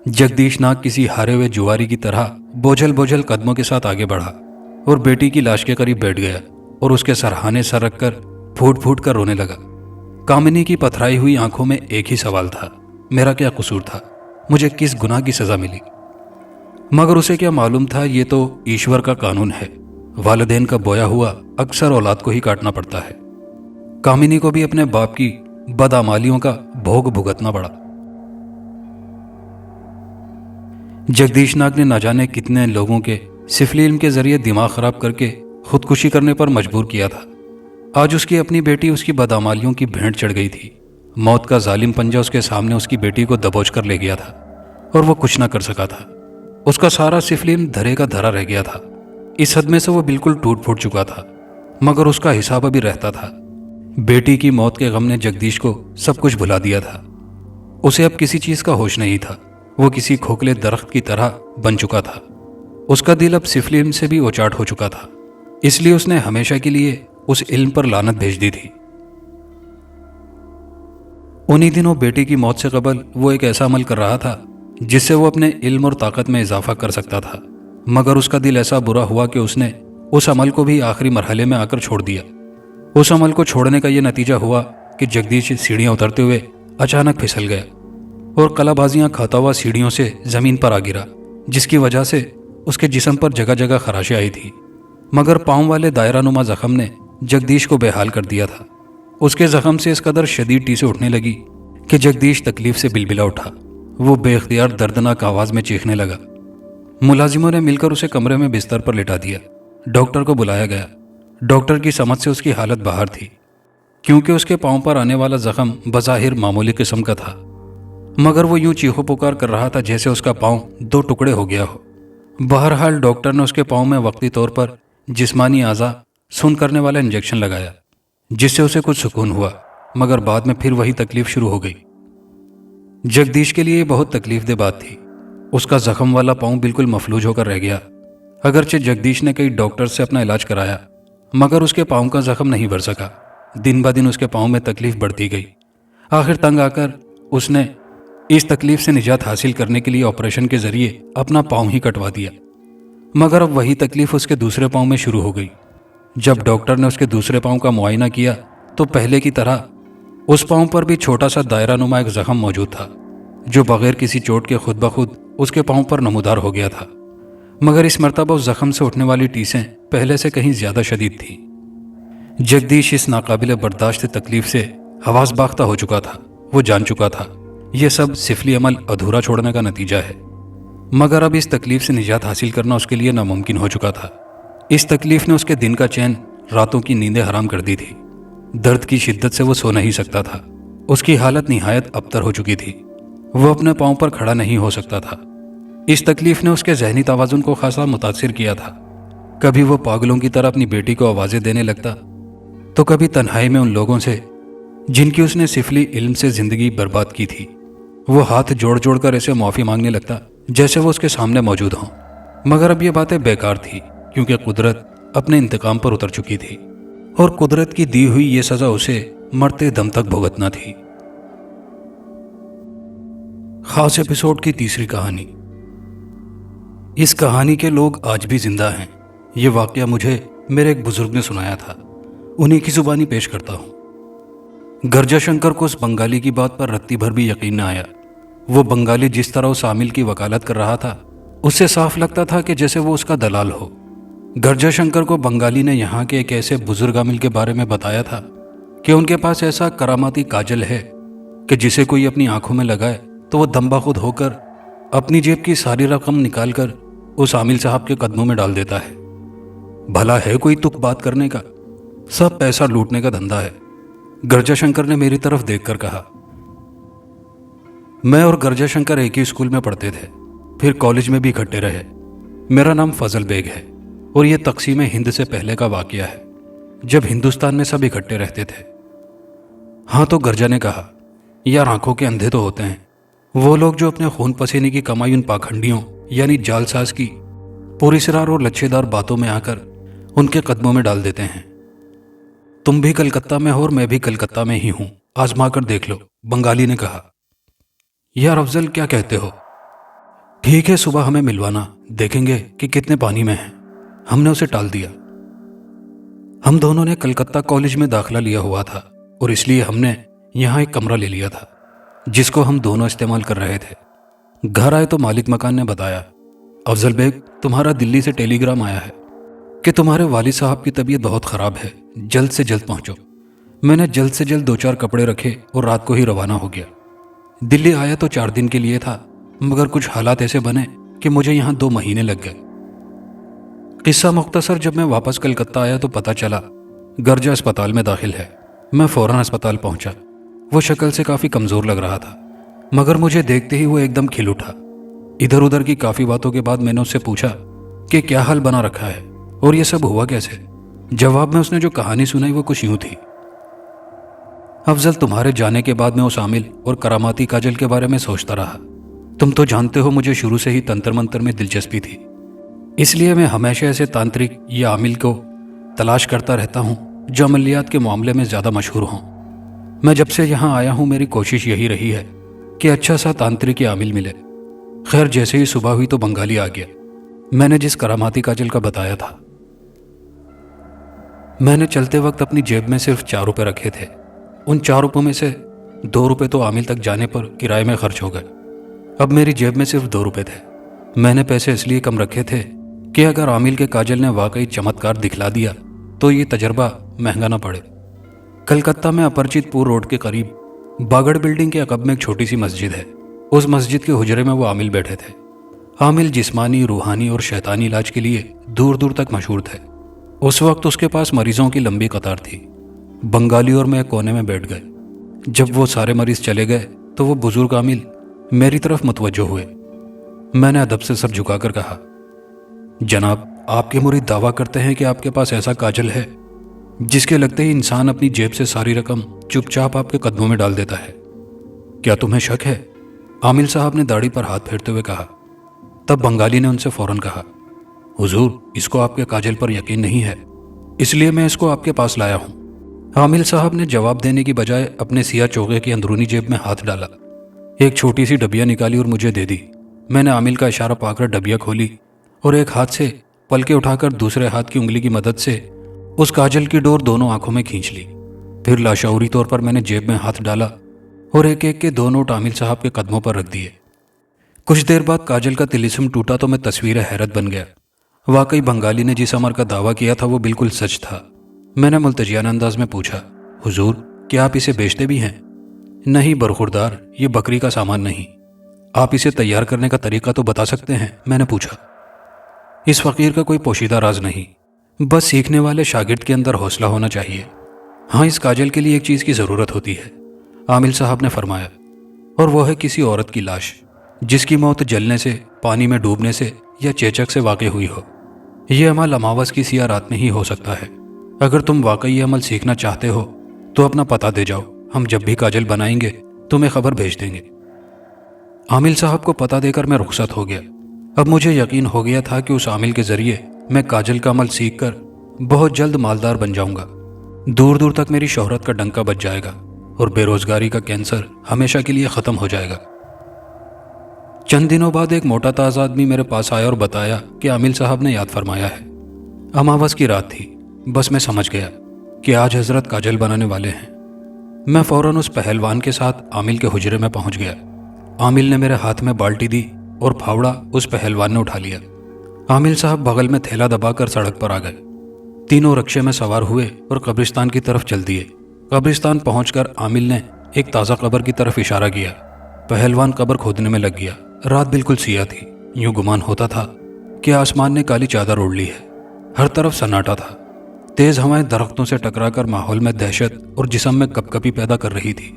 जगदीश नाग किसी हारे हुए जुआरी की तरह बोझल बोझल कदमों के साथ आगे बढ़ा और बेटी की लाश के करीब बैठ गया और उसके सरहाने सर रखकर फूट फूट कर रोने लगा। कामिनी की पथराई हुई आंखों में एक ही सवाल था, मेरा क्या कसूर था? मुझे किस गुनाह की सजा मिली? मगर उसे क्या मालूम था ये तो ईश्वर का कानून है। वालिदैन का बोया हुआ अक्सर औलाद को ही काटना पड़ता है। कामिनी को भी अपने बाप की बदआमालियों का भोग भुगतना पड़ा। जगदीश नाग ने न जाने कितने लोगों के सिफली इल्म के जरिए दिमाग खराब करके खुदकुशी करने पर मजबूर किया था। आज उसकी अपनी बेटी उसकी बदआमालियों की भेंट चढ़ गई थी। मौत का जालिम पंजा उसके सामने उसकी बेटी को दबोच कर ले गया था और वो कुछ ना कर सका था। उसका सारा सिफली इल्म धरे का धरा रह गया था। इस सदमे से वो बिल्कुल टूट फूट चुका था, मगर उसका हिसाब अभी रहता था। बेटी की मौत के गम ने जगदीश को सब कुछ भुला दिया था। उसे अब किसी चीज का होश नहीं था। वो किसी खोखले दरख्त की तरह बन चुका था। उसका दिल अब सिफली इल्म से भी उचाट हो चुका था। इसलिए उसने हमेशा के लिए उस इल्म पर लानत भेज दी थी। उन्हीं दिनों बेटी की मौत से कबल वो एक ऐसा अमल कर रहा था जिससे वो अपने इल्म और ताकत में इजाफा कर सकता था, मगर उसका दिल ऐसा बुरा हुआ कि उसने उस अमल को भी आखिरी मरहले में आकर छोड़ दिया। उस अमल को छोड़ने का यह नतीजा हुआ कि जगदीश सीढ़ियां उतरते हुए अचानक फिसल गया और कलाबाजियां खाता हुआ सीढ़ियों से जमीन पर आ गिरा, जिसकी वजह से उसके जिस्म पर जगह जगह खराशें आई थी। मगर पांव वाले दायरानुमा जख्म ने जगदीश को बेहाल कर दिया था। उसके जख्म से इस कदर शदीद टीसें उठने लगी कि जगदीश तकलीफ से बिलबिला उठा। वो बेख्तियार दर्दनाक आवाज में चीखने लगा। मुलाजिमों ने मिलकर उसे कमरे में बिस्तर पर लिटा दिया। डॉक्टर को बुलाया गया। डॉक्टर की समझ से उसकी हालत बाहर थी, क्योंकि उसके पांव पर आने वाला जख्म बज़ाहिर मामूली किस्म का था, मगर वो यूं चीखो पुकार कर रहा था जैसे उसका पांव दो टुकड़े हो गया हो। बहरहाल डॉक्टर ने उसके पांव में वक्ती तौर पर जिस्मानी आज़ा सुन करने वाला इंजेक्शन लगाया, जिससे उसे कुछ सुकून हुआ, मगर बाद में फिर वही तकलीफ शुरू हो गई। जगदीश के लिए ये बहुत तकलीफदेह बात थी। उसका जख्म वाला पांव बिल्कुल मफलूज होकर रह गया। अगरचे जगदीश ने कई डॉक्टर से अपना इलाज कराया, मगर उसके पांव का जख्म नहीं भर सका। दिन ब दिन उसके पांव में तकलीफ बढ़ती गई। आखिर तंग आकर उसने इस तकलीफ से निजात हासिल करने के लिए ऑपरेशन के जरिए अपना पांव ही कटवा दिया। मगर अब वही तकलीफ उसके दूसरे पांव में शुरू हो गई। जब डॉक्टर ने उसके दूसरे पांव का मुआयना किया तो पहले की तरह उस पांव पर भी छोटा सा दायरानुमा एक जख्म मौजूद था, जो बगैर किसी चोट के खुद ब खुद उसके पांव पर नमूदार हो गया था। मगर इस मर्तबा उस जख्म से उठने वाली टीसें पहले से कहीं ज्यादा शदीद थी। जगदीश इस नाकाबिले बर्दाश्त तकलीफ से हवास बाख्ता हो चुका था। वो जान चुका था यह सब सिफली अमल अधूरा छोड़ने का नतीजा है, मगर अब इस तकलीफ से निजात हासिल करना उसके लिए नामुमकिन हो चुका था। इस तकलीफ ने उसके दिन का चैन, रातों की नींदें हराम कर दी थी। दर्द की शिद्दत से वो सो नहीं सकता था। उसकी हालत निहायत अबतर हो चुकी थी। वो अपने पांव पर खड़ा नहीं हो सकता था। इस तकलीफ ने उसके जहनी तवाजुन को खासा मुतासिर किया था। कभी वो पागलों की तरह अपनी बेटी को आवाजें देने लगता, तो कभी तन्हाई में उन लोगों से जिनकी उसने सिफली इल्म से जिंदगी बर्बाद की थी, वो हाथ जोड़ जोड़ कर ऐसे माफी मांगने लगता जैसे वो उसके सामने मौजूद हों। मगर अब ये बातें बेकार थी, क्योंकि कुदरत अपने इंतकाम पर उतर चुकी थी और कुदरत की दी हुई ये सजा उसे मरते दम तक भुगतना थी। खास एपिसोड की तीसरी कहानी। इस कहानी के लोग आज भी जिंदा हैं। ये वाकया मुझे मेरे एक बुजुर्ग ने सुनाया था। उन्हीं की जुबानी पेश करता हूं। गर्जा शंकर को उस बंगाली की बात पर रत्ती भर भी यकीन न आया। वो बंगाली जिस तरह उस आमिल की वकालत कर रहा था, उससे साफ लगता था कि जैसे वो उसका दलाल हो। गर्जा शंकर को बंगाली ने यहाँ के एक ऐसे बुजुर्ग आमिल के बारे में बताया था कि उनके पास ऐसा करामाती काजल है कि जिसे कोई अपनी आंखों में लगाए तो वो दम्बाखुद होकर अपनी जेब की सारी रकम निकालकर उस आमिल साहब के कदमों में डाल देता है। भला है कोई तुक बात करने का? सब पैसा लूटने का धंधा है। गर्जा शंकर ने मेरी तरफ देखकर कहा। मैं और गर्जा शंकर एक ही स्कूल में पढ़ते थे, फिर कॉलेज में भी इकट्ठे रहे। मेरा नाम फजल बेग है और यह तकसीम हिंद से पहले का वाकया है, जब हिंदुस्तान में सब इकट्ठे रहते थे। हाँ, तो गर्जा ने कहा, यार आंखों के अंधे तो होते हैं वो लोग जो अपने खून पसीने की कमाई उन पाखंडियों यानी जालसाज की पुरस्रार और लच्छेदार बातों में आकर उनके कदमों में डाल देते हैं। तुम भी कलकत्ता में हो और मैं भी कलकत्ता में ही हूं, आजमा कर देख लो, बंगाली ने कहा। यार अफजल, क्या कहते हो? ठीक है, सुबह हमें मिलवाना, देखेंगे कि कितने पानी में हैं। हमने उसे टाल दिया। हम दोनों ने कलकत्ता कॉलेज में दाखिला लिया हुआ था और इसलिए हमने यहाँ एक कमरा ले लिया था जिसको हम दोनों इस्तेमाल कर रहे थे। घर आए तो मालिक मकान ने बताया, افضل بیگ، تمہارا دلی سے ٹیلی گرام آیا ہے کہ تمہارے والد صاحب کی طبیعت بہت خراب ہے، جلد سے جلد پہنچو۔ میں نے جلد سے جلد 2-4 کپڑے رکھے اور رات کو ہی روانہ ہو گیا۔ دلی آیا تو 4 دن کے لیے تھا، مگر کچھ حالات ایسے بنے کہ مجھے یہاں 2 مہینے لگ گئے۔ قصہ مختصر، جب میں واپس کلکتہ آیا تو پتہ چلا گرجا اسپتال میں داخل ہے۔ میں فوراً اسپتال پہنچا۔ وہ شکل سے کافی کمزور لگ رہا تھا، مگر مجھے دیکھتے ہی وہ ایک دم کھل اٹھا۔ ادھر ادھر کی کافی باتوں کے بعد میں نے اس سے پوچھا کہ کیا حال بنا رکھا ہے اور یہ سب ہوا کیسے؟ جواب میں اس نے جو کہانی سنائی وہ کچھ یوں تھی: افضل، تمہارے جانے کے بعد میں اس عامل اور کراماتی کاجل کے بارے میں سوچتا رہا۔ تم تو جانتے ہو مجھے شروع سے ہی تنتر منتر میں دلچسپی تھی، اس لیے میں ہمیشہ ایسے تانترک یا عامل کو تلاش کرتا رہتا ہوں جو عملیات کے معاملے میں زیادہ مشہور ہوں۔ میں جب سے یہاں آیا ہوں میری کوشش یہی رہی ہے کہ اچھا سا تانترک یا عامل ملے۔ خیر، جیسے ہی صبح ہوئی تو بنگالی آ گیا۔ میں نے جس کراماتی کاجل کا بتایا تھا، میں نے چلتے وقت اپنی جیب میں صرف 4 روپے رکھے تھے۔ ان 4 روپوں میں سے 2 روپے تو عامل تک جانے پر کرائے میں خرچ ہو گئے۔ اب میری جیب میں صرف 2 روپے تھے۔ میں نے پیسے اس لیے کم رکھے تھے کہ اگر عامل کے کاجل نے واقعی چمتکار دکھلا دیا تو یہ تجربہ مہنگا نہ پڑے۔ کلکتہ میں اپرچت پور روڈ کے قریب باگڑ بلڈنگ کے عقب میں ایک چھوٹی سی مسجد ہے۔ اس مسجد کے حجرے میں وہ عامل بیٹھے تھے۔ عامل جسمانی، روحانی اور شیطانی علاج کے لیے دور دور تک مشہور تھے۔ اس وقت اس کے پاس مریضوں کی لمبی قطار تھی۔ بنگالی اور میں ایک کونے میں بیٹھ گئے۔ جب وہ سارے مریض چلے گئے تو وہ بزرگ عامل میری طرف متوجہ ہوئے۔ میں نے ادب سے سر جھکا کر کہا: جناب، آپ کے مرید دعویٰ کرتے ہیں کہ آپ کے پاس ایسا کاجل ہے جس کے لگتے ہی انسان اپنی جیب سے ساری رقم چپ چاپ آپ کے قدموں میں ڈال دیتا ہے۔ کیا تمہیں شک ہے؟ عامل صاحب نے داڑھی پر ہاتھ پھیرتے ہوئے کہا۔ تب بنگالی نے ان سے فوراً کہا: حضور، اس کو آپ کے کاجل پر یقین نہیں ہے، اس لیے میں اس کو آپ کے پاس لایا ہوں۔ عامل صاحب نے جواب دینے کی بجائے اپنے سیاہ چوغے کی اندرونی جیب میں ہاتھ ڈالا، ایک چھوٹی سی ڈبیا نکالی اور مجھے دے دی۔ میں نے عامل کا اشارہ پا کر ڈبیا کھولی اور ایک ہاتھ سے پلکیں اٹھا کر دوسرے ہاتھ کی انگلی کی مدد سے اس کاجل کی ڈور دونوں آنکھوں میں کھینچ لی۔ پھر لاشعوری طور پر میں نے جیب میں ہاتھ ڈالا اور ایک ایک کے 2 نوٹ عامل صاحب کے قدموں پر رکھ دیے۔ کچھ دیر بعد کاجل کا طلسم ٹوٹا تو میں تصویر حیرت بن گیا۔ واقعی بنگالی نے جس امر کا دعویٰ کیا تھا وہ بالکل سچ تھا۔ میں نے ملتجیانہ انداز میں پوچھا: حضور، کیا آپ اسے بیچتے بھی ہیں؟ نہیں برخوردار، یہ بکری کا سامان نہیں۔ آپ اسے تیار کرنے کا طریقہ تو بتا سکتے ہیں؟ میں نے پوچھا۔ اس فقیر کا کوئی پوشیدہ راز نہیں، بس سیکھنے والے شاگرد کے اندر حوصلہ ہونا چاہیے۔ ہاں، اس کاجل کے لیے ایک چیز کی ضرورت ہوتی ہے، عامل صاحب نے فرمایا، اور وہ ہے کسی عورت کی لاش جس کی موت جلنے سے، پانی میں ڈوبنے سے یا چیچک سے واقع ہوئی ہو۔ یہ عمل اماوس کی سیاہ رات میں ہی ہو سکتا ہے۔ اگر تم واقعی یہ عمل سیکھنا چاہتے ہو تو اپنا پتہ دے جاؤ، ہم جب بھی کاجل بنائیں گے تمہیں خبر بھیج دیں گے۔ عامل صاحب کو پتہ دے کر میں رخصت ہو گیا۔ اب مجھے یقین ہو گیا تھا کہ اس عامل کے ذریعے میں کاجل کا عمل سیکھ کر بہت جلد مالدار بن جاؤں گا۔ دور دور تک میری شہرت کا ڈنکا بج جائے گا اور بے روزگاری کا کینسر ہمیشہ کے لیے ختم ہو جائے گا۔ چند دنوں بعد ایک موٹا تازہ آدمی میرے پاس آیا اور بتایا کہ عامل صاحب نے یاد فرمایا ہے۔ اماوس کی رات تھی، بس میں سمجھ گیا کہ آج حضرت کاجل بنانے والے ہیں۔ میں فوراً اس پہلوان کے ساتھ عامل کے حجرے میں پہنچ گیا۔ عامل نے میرے ہاتھ میں بالٹی دی اور پھاوڑا اس پہلوان نے اٹھا لیا۔ عامل صاحب بغل میں تھیلا دبا کر سڑک پر آ گئے۔ تینوں رکشے میں سوار ہوئے اور قبرستان کی طرف چل دیے۔ قبرستان پہنچ کر عامل نے ایک تازہ قبر کی طرف اشارہ کیا۔ پہلوان قبر کھودنے میں لگ گیا۔ رات بالکل سیاہ تھی، یوں گمان ہوتا تھا کہ آسمان نے کالی چادر اوڑھ لی ہے۔ ہر طرف سناٹا تھا۔ تیز ہوائیں درختوں سے ٹکرا کر ماحول میں دہشت اور جسم میں کپ کپی پیدا کر رہی تھی۔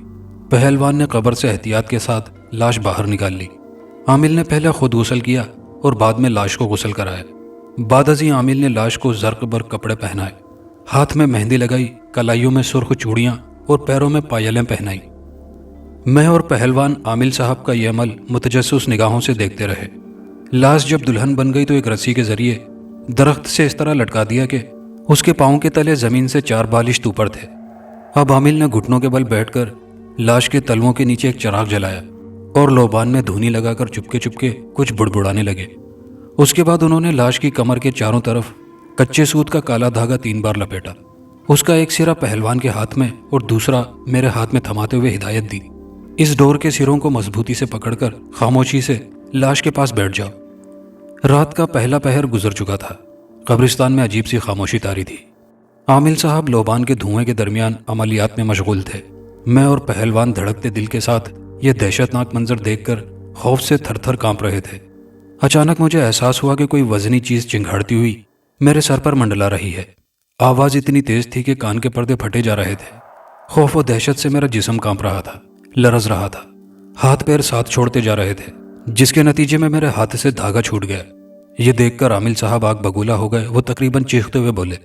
پہلوان نے قبر سے احتیاط کے ساتھ لاش باہر نکال لی۔ عامل نے پہلے خود غسل کیا اور بعد میں لاش کو غسل کرایا۔ بعد ازیں عامل نے لاش کو زرق بر کپڑے پہنائے، ہاتھ میں مہندی لگائی، کلائیوں میں سرخ چوڑیاں اور پیروں میں پائلیں پہنائی۔ میں اور پہلوان عامل صاحب کا یہ عمل متجسس نگاہوں سے دیکھتے رہے۔ لاش جب دلہن بن گئی تو ایک رسی کے ذریعے درخت سے اس طرح لٹکا دیا کہ اس کے پاؤں کے تلے زمین سے 4 بالشت اوپر تھے۔ اب عامل نے گھٹنوں کے بل بیٹھ کر لاش کے تلووں کے نیچے ایک چراغ جلایا اور لوبان میں دھونی لگا کر چپکے چپکے کچھ بڑبڑانے لگے۔ اس کے بعد انہوں نے لاش کی کمر کے چاروں طرف کچے سوت کا کالا دھاگا 3 بار لپیٹا۔ اس کا ایک سرا پہلوان کے ہاتھ میں اور دوسرا میرے ہاتھ میں تھماتے ہوئے ہدایت دی: اس ڈور کے سروں کو مضبوطی سے پکڑ کر خاموشی سے لاش کے پاس بیٹھ جاؤ۔ رات کا پہلا پہر گزر چکا تھا۔ قبرستان میں عجیب سی خاموشی طاری تھی۔ عامل صاحب لوبان کے دھوئیں کے درمیان عملیات میں مشغول تھے۔ میں اور پہلوان دھڑکتے دل کے ساتھ یہ دہشت ناک منظر دیکھ کر خوف سے تھر تھر کانپ رہے تھے۔ اچانک مجھے احساس ہوا کہ کوئی وزنی چیز چنگھاڑتی ہوئی میرے سر پر منڈلا رہی ہے۔ آواز اتنی تیز تھی کہ کان کے پردے پھٹے جا رہے تھے۔ خوف و دہشت سے میرا جسم کانپ رہا تھا، لرز رہا تھا، ہاتھ پیر ساتھ چھوڑتے جا رہے تھے، جس کے نتیجے میں میرے ہاتھ سے دھاگا چھوٹ گیا۔ یہ دیکھ کر عامل صاحب آگ بگولا ہو گئے۔ وہ تقریباً چیختے ہوئے بولے،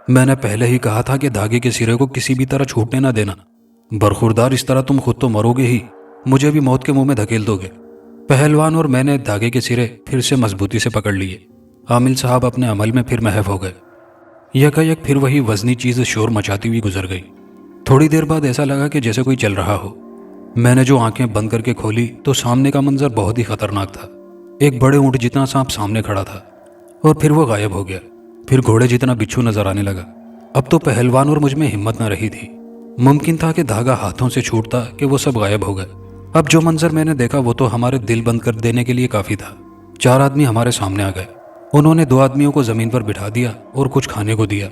میں نے پہلے ہی کہا تھا کہ دھاگے کے سرے کو کسی بھی طرح چھوٹنے نہ دینا۔ برخوردار، اس طرح تم خود تو مرو گے ہی، مجھے بھی موت کے منہ میں دھکیل دو گے۔ پہلوان اور میں نے دھاگے کے سرے پھر سے مضبوطی سے پکڑ لیے۔ عامل صاحب اپنے عمل میں پھر محو ہو گئے۔ یکایک پھر وہی وزنی چیز شور مچاتی ہوئی گزر گئی۔ تھوڑی دیر بعد ایسا لگا کہ جیسے کوئی چل رہا ہو۔ میں نے جو آنکھیں بند کر کے کھولی تو سامنے کا منظر بہت ہی خطرناک تھا۔ ایک بڑے اونٹ جتنا سانپ سامنے کھڑا تھا اور پھر وہ غائب ہو گیا۔ پھر گھوڑے جتنا بچھو نظر آنے لگا۔ اب تو پہلوان اور مجھ میں ہمت نہ رہی تھی۔ ممکن تھا کہ دھاگا ہاتھوں سے چھوٹتا کہ وہ سب غائب ہو گئے۔ اب جو منظر میں نے دیکھا وہ تو ہمارے دل بند کر دینے کے لیے کافی تھا۔ 4 آدمی ہمارے سامنے آ گئے۔ انہوں نے 2 آدمیوں کو زمین پر بٹھا دیا اور کچھ کھانے کو دیا۔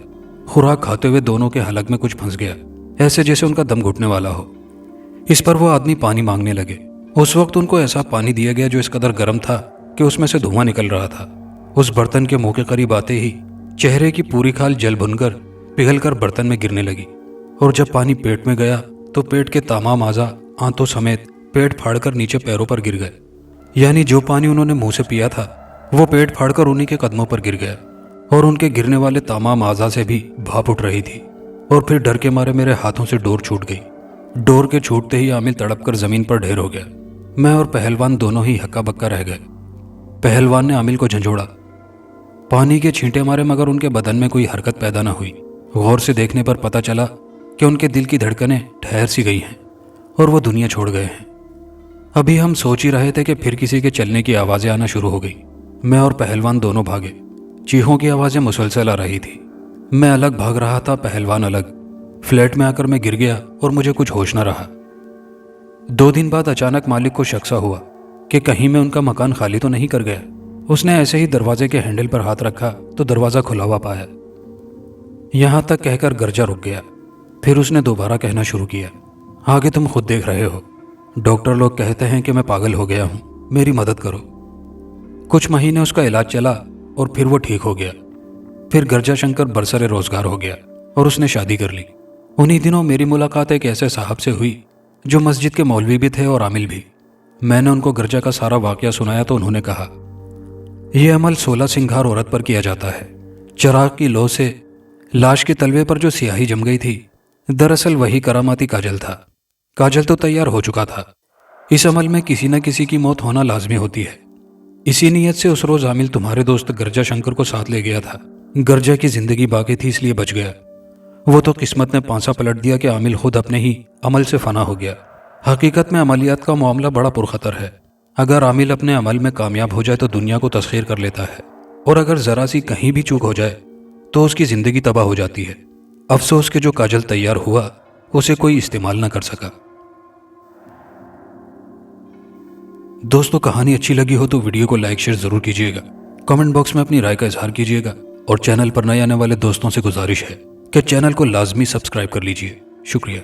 خوراک کھاتے ہوئے دونوں کے حلق میں کچھ پھنس گیا، ایسے جیسے ان کا دم گھٹنے والا ہو۔ اس پر وہ آدمی پانی مانگنے لگے۔ اس وقت ان کو ایسا پانی دیا گیا جو اس قدر گرم تھا کہ اس میں سے دھواں نکل رہا تھا۔ اس برتن کے منہ کے قریب آتے ہی چہرے کی پوری کھال جل بھن کر پگھل کر برتن میں گرنے لگی، اور جب پانی پیٹ میں گیا تو پیٹ کے تمام اعضاء آنتوں سمیت پیٹ پھاڑ کر نیچے پیروں پر گر گئے۔ یعنی جو پانی انہوں نے منہ سے پیا تھا وہ پیٹ پھاڑ کر انہی کے قدموں پر گر گیا، اور ان کے گرنے والے تمام اعضاء سے بھی بھاپ اٹھ رہی تھی۔ اور پھر ڈر کے مارے میرے ہاتھوں سے ڈور چھوٹ گئی۔ ڈور کے چھوٹتے ہی عامل تڑپ کر زمین پر ڈھیر ہو گیا۔ میں اور پہلوان دونوں ہی ہکا بکا رہ گئے۔ پہلوان نے عامل کو جھنجھوڑا۔ پانی کے چھینٹے مارے مگر ان کے بدن میں کوئی حرکت پیدا نہ ہوئی۔ غور سے دیکھنے پر پتہ چلا کہ ان کے دل کی دھڑکنیں ٹھہر سی گئی ہیں اور وہ دنیا چھوڑ گئے ہیں۔ ابھی ہم سوچ ہی رہے تھے کہ پھر کسی کے چلنے کی آوازیں آنا شروع ہو گئی۔ میں اور پہلوان دونوں بھاگے۔ چیخوں کی آوازیں مسلسل آ رہی تھی۔ میں الگ بھاگ رہا تھا، پہلوان الگ۔ فلیٹ میں آ کر میں گر گیا اور مجھے کچھ ہوش نہ رہا۔ 2 دن بعد اچانک مالک کو شک سا ہوا کہ کہیں میں ان کا مکان خالی تو نہیں کر گیا۔ اس نے ایسے ہی دروازے کے ہینڈل پر ہاتھ رکھا تو دروازہ کھلا ہوا پایا۔ یہاں تک کہہ کر گرجا رک گیا۔ پھر اس نے دوبارہ کہنا شروع کیا، آگے تم خود دیکھ رہے ہو۔ ڈاکٹر لوگ کہتے ہیں کہ میں پاگل ہو گیا ہوں، میری مدد کرو۔ کچھ مہینے اس کا علاج چلا اور پھر وہ ٹھیک ہو گیا۔ پھر گرجا شنکر برسر روزگار ہو گیا اور اس نے شادی کر لی۔ انہی دنوں میری ملاقات ایک ایسے صاحب سے ہوئی جو مسجد کے مولوی بھی تھے اور عامل بھی۔ میں نے ان کو گرجا کا سارا واقعہ سنایا تو انہوں نے کہا، یہ عمل 16 سنگھار عورت پر کیا جاتا ہے۔ چراغ کی لو سے لاش کے تلوے پر جو سیاہی جم گئی تھی، دراصل وہی کراماتی کاجل تھا۔ کاجل تو تیار ہو چکا تھا۔ اس عمل میں کسی نہ کسی کی موت ہونا لازمی ہوتی ہے۔ اسی نیت سے اس روز عامل تمہارے دوست گرجا شنکر کو ساتھ لے گیا تھا۔ گرجا کی زندگی باقی تھی اس لیے بچ گیا۔ وہ تو قسمت نے پانسا پلٹ دیا کہ عامل خود اپنے ہی عمل سے فنا ہو گیا۔ حقیقت میں عملیات کا معاملہ بڑا پرخطر ہے۔ اگر عامل اپنے عمل میں کامیاب ہو جائے تو دنیا کو تسخیر کر لیتا ہے، اور اگر ذرا سی کہیں بھی چوک ہو جائے تو اس کی زندگی تباہ ہو جاتی ہے۔ افسوس کہ جو کاجل تیار ہوا اسے کوئی استعمال نہ کر سکا۔ دوستو، کہانی اچھی لگی ہو تو ویڈیو کو لائک شیئر ضرور کیجیے گا۔ کمنٹ باکس میں اپنی رائے کا اظہار کیجیے گا، اور چینل پر نئے آنے والے دوستوں سے گزارش ہے کہ چینل کو لازمی سبسکرائب کر لیجیے۔ شکریہ۔